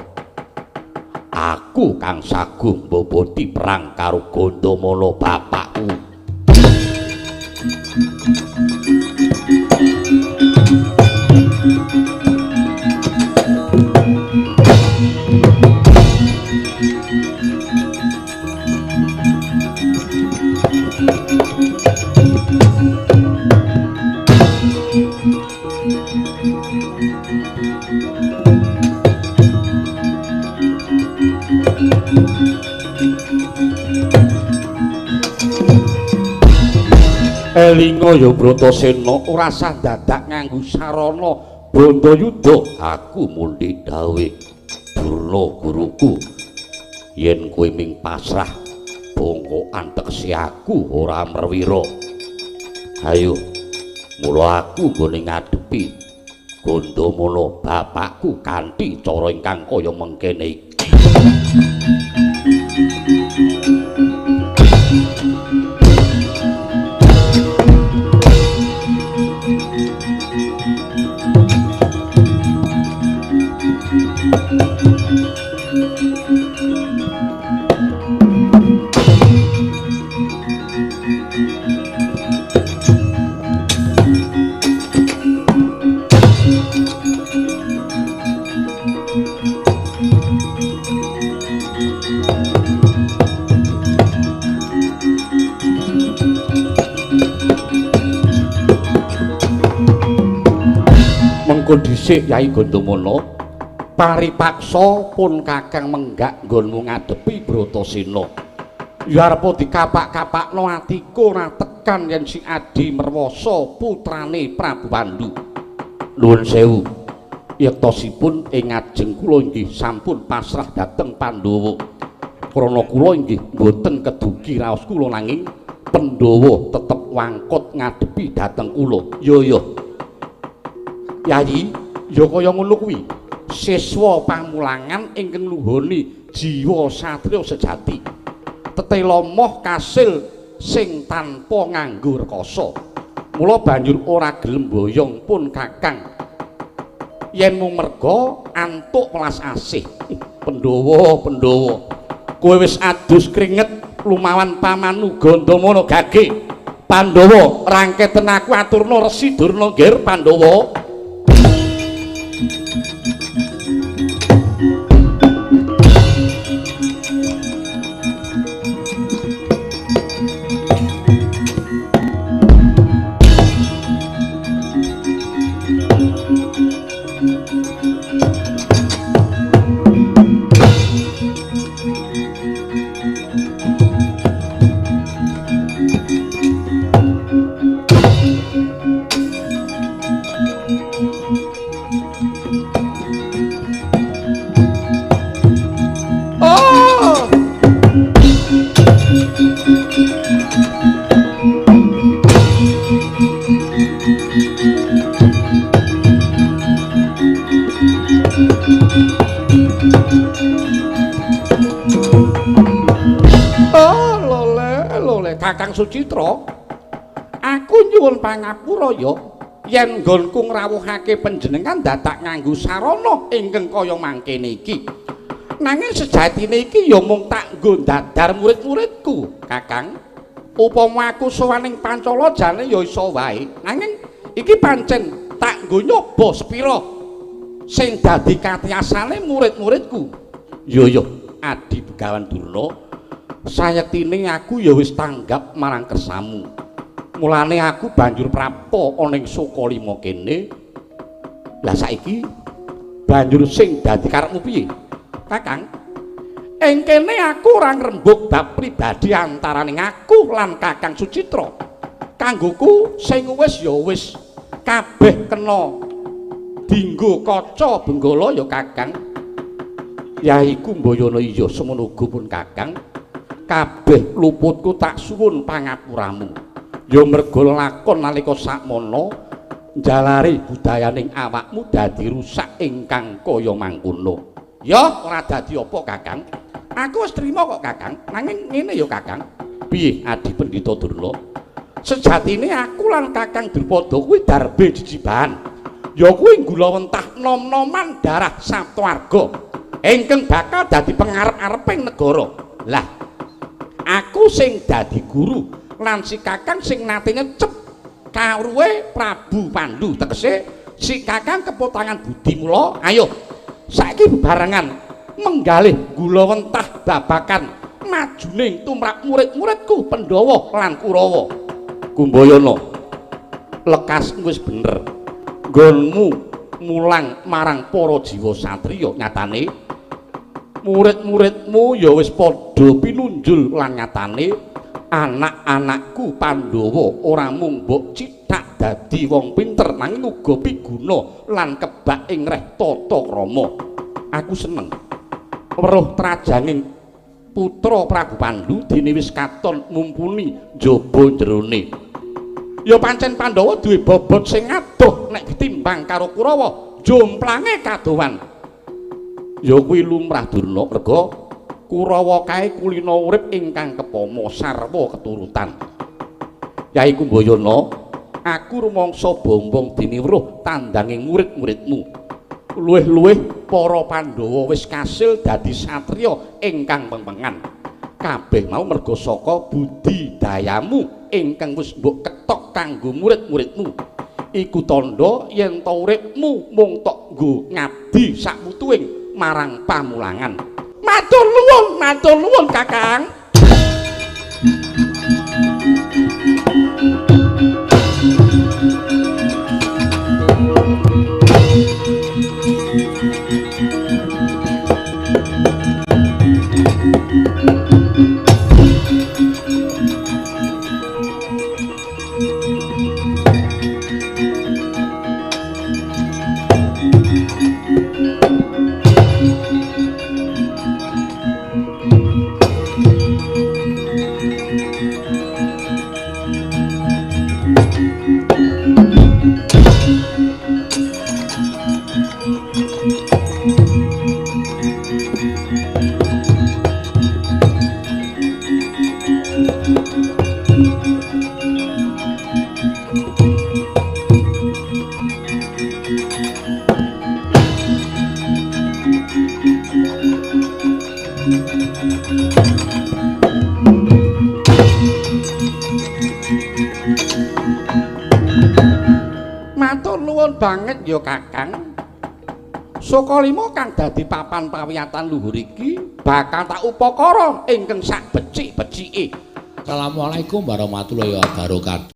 Aku kang sagung mboboti perang karo Gandamana bapakku. Elinga ya Bratasena ora sah dadak nganggo sarana Brandayuda. Aku mundi dawuh Durna guruku, yen kowe ming pasrah bongkokan tekesi aku ora mrewira. Ayo mula aku nggone ngadepi Gandamana bapakku kanthi cara ingkang kaya mengkene iki. mengko dhisik Yai Gandamana paripaksa pun Kakang menggak nggonmu ngadepi Bratasena. Ya arep dikapak-kapakno atiku ora tekan yen si Adi Merwasa putrane Prabu Pandhu. Nuwun sewu. Yektosipun ing ngajeng kula inggih sampun pasrah dhateng Pandhawa. Krana kula inggih boten kedugi raos kula nanging Pandhawa tetep wangkot ngadepi dhateng kula. Ya. Yayi, ya kaya ngono kuwi. Siswa pamulangan ingkang luhoni jiwa satriya sejati. Tetela moh kasil sing tanpa nganggo rekasa. Mula banjur ora gelem boyong pun Kakang. Yen mung merga antuk welas asih. Pandhawa, kowe wis adus kringet lumawan pamanu Gandamana gage. Pandhawa, rangketen aku aturna Resi Durna nggih Pandhawa. Kakang Sucitra, aku nyuwun pangapura ya yen nggonku ngrawuhake panjenengan dadak nganggo sarana ingkang kaya mangkene iki. Nanging sejatine iki ya mung tak nggo dadar murid-muridku, Kakang. Upama aku sowaning Pancala jane ya iso wae. Nanging iki pancen tak nggo nyoba sepira sing dadi katiasane murid-muridku. Ya, Adi Begawan Durna. Sayektine aku ya wis tanggap marang kersamu. Mulane aku banjur prapo ana ing Sukalima kene. Lah saiki banjur sing dadi karepmu piye? Kakang, ing kene aku ora ngrembug bab pribadi antaraning aku lan Kakang Sucitra. Kanggoku sing wis ya wis kabeh kena dienggo kaca benggala ya Kakang. Yaiku mbayana iya semono uga pun Kakang. Kabeh luputku tak suwun pangapuramu. Ya merga lakon nalika sakmono njalari budayaning awakmu dadi rusak ingkang kaya mangkono. Ya ora dadi apa Kakang. Aku wis trima kok Kakang. Nanging ngene ya Kakang. Piye Adi Pendhita Durna? Sejatine aku lan Kakang Drupada kuwi darbe jijibahan. Ya kuwi gulawentah nom-noman darah Saptawarga ingkang bakal dadi pengarep-areping negara. Lah aku sing dadi guru lan si Kakang sing nate nyecep kawruhe Prabu Pandhu, tegese si Kakang kepotangan budi mula ayo saiki bebarengan menggalih gulawentah babakan majuning tumrap murid-muridku Pandhawa lan Kurawa. Kumbayana lekas wis bener nggonmu mulang marang para jiwa satriya. Nyatane murid-muridmu ya wis padha pinunjul lan nyatane anak-anakku Pandhawa ora mung mbok cithak dadi wong pinter nanging uga piguna lan kebak ing reh tata krama. Aku seneng weruh trajanging putra Prabu Pandhu dene wis katon mumpuni njaba jerone. Ya pancen Pandhawa duwe bobot sing adoh nek ditimbang karo Kurawa, jomplange kadowan. Ya kuwi lumrah Durna, merga Kurawa kae kulina urip ingkang kepama sarwa keturutan. Yai Kumbayana, aku rumangsa bombong dene weruh tandanging murid-muridmu. Luwih-luwih para Pandhawa wis kasil dadi satriya ingkang pengpengan. Kabeh mau merga saka budidayamu ingkang wis mbok ketok kanggo murid-muridmu. Iku tandha yen ta uripmu mung tok nggo ngabdi sakmutuing marang pamulangan. Matur nuwun Kakang. banget ya Kakang. Sukalima kang dadi papan pawiyatan luhur iki bakal tak upakara ingkang sak becik-becike. Assalamualaikum warahmatullahi wabarakatuh.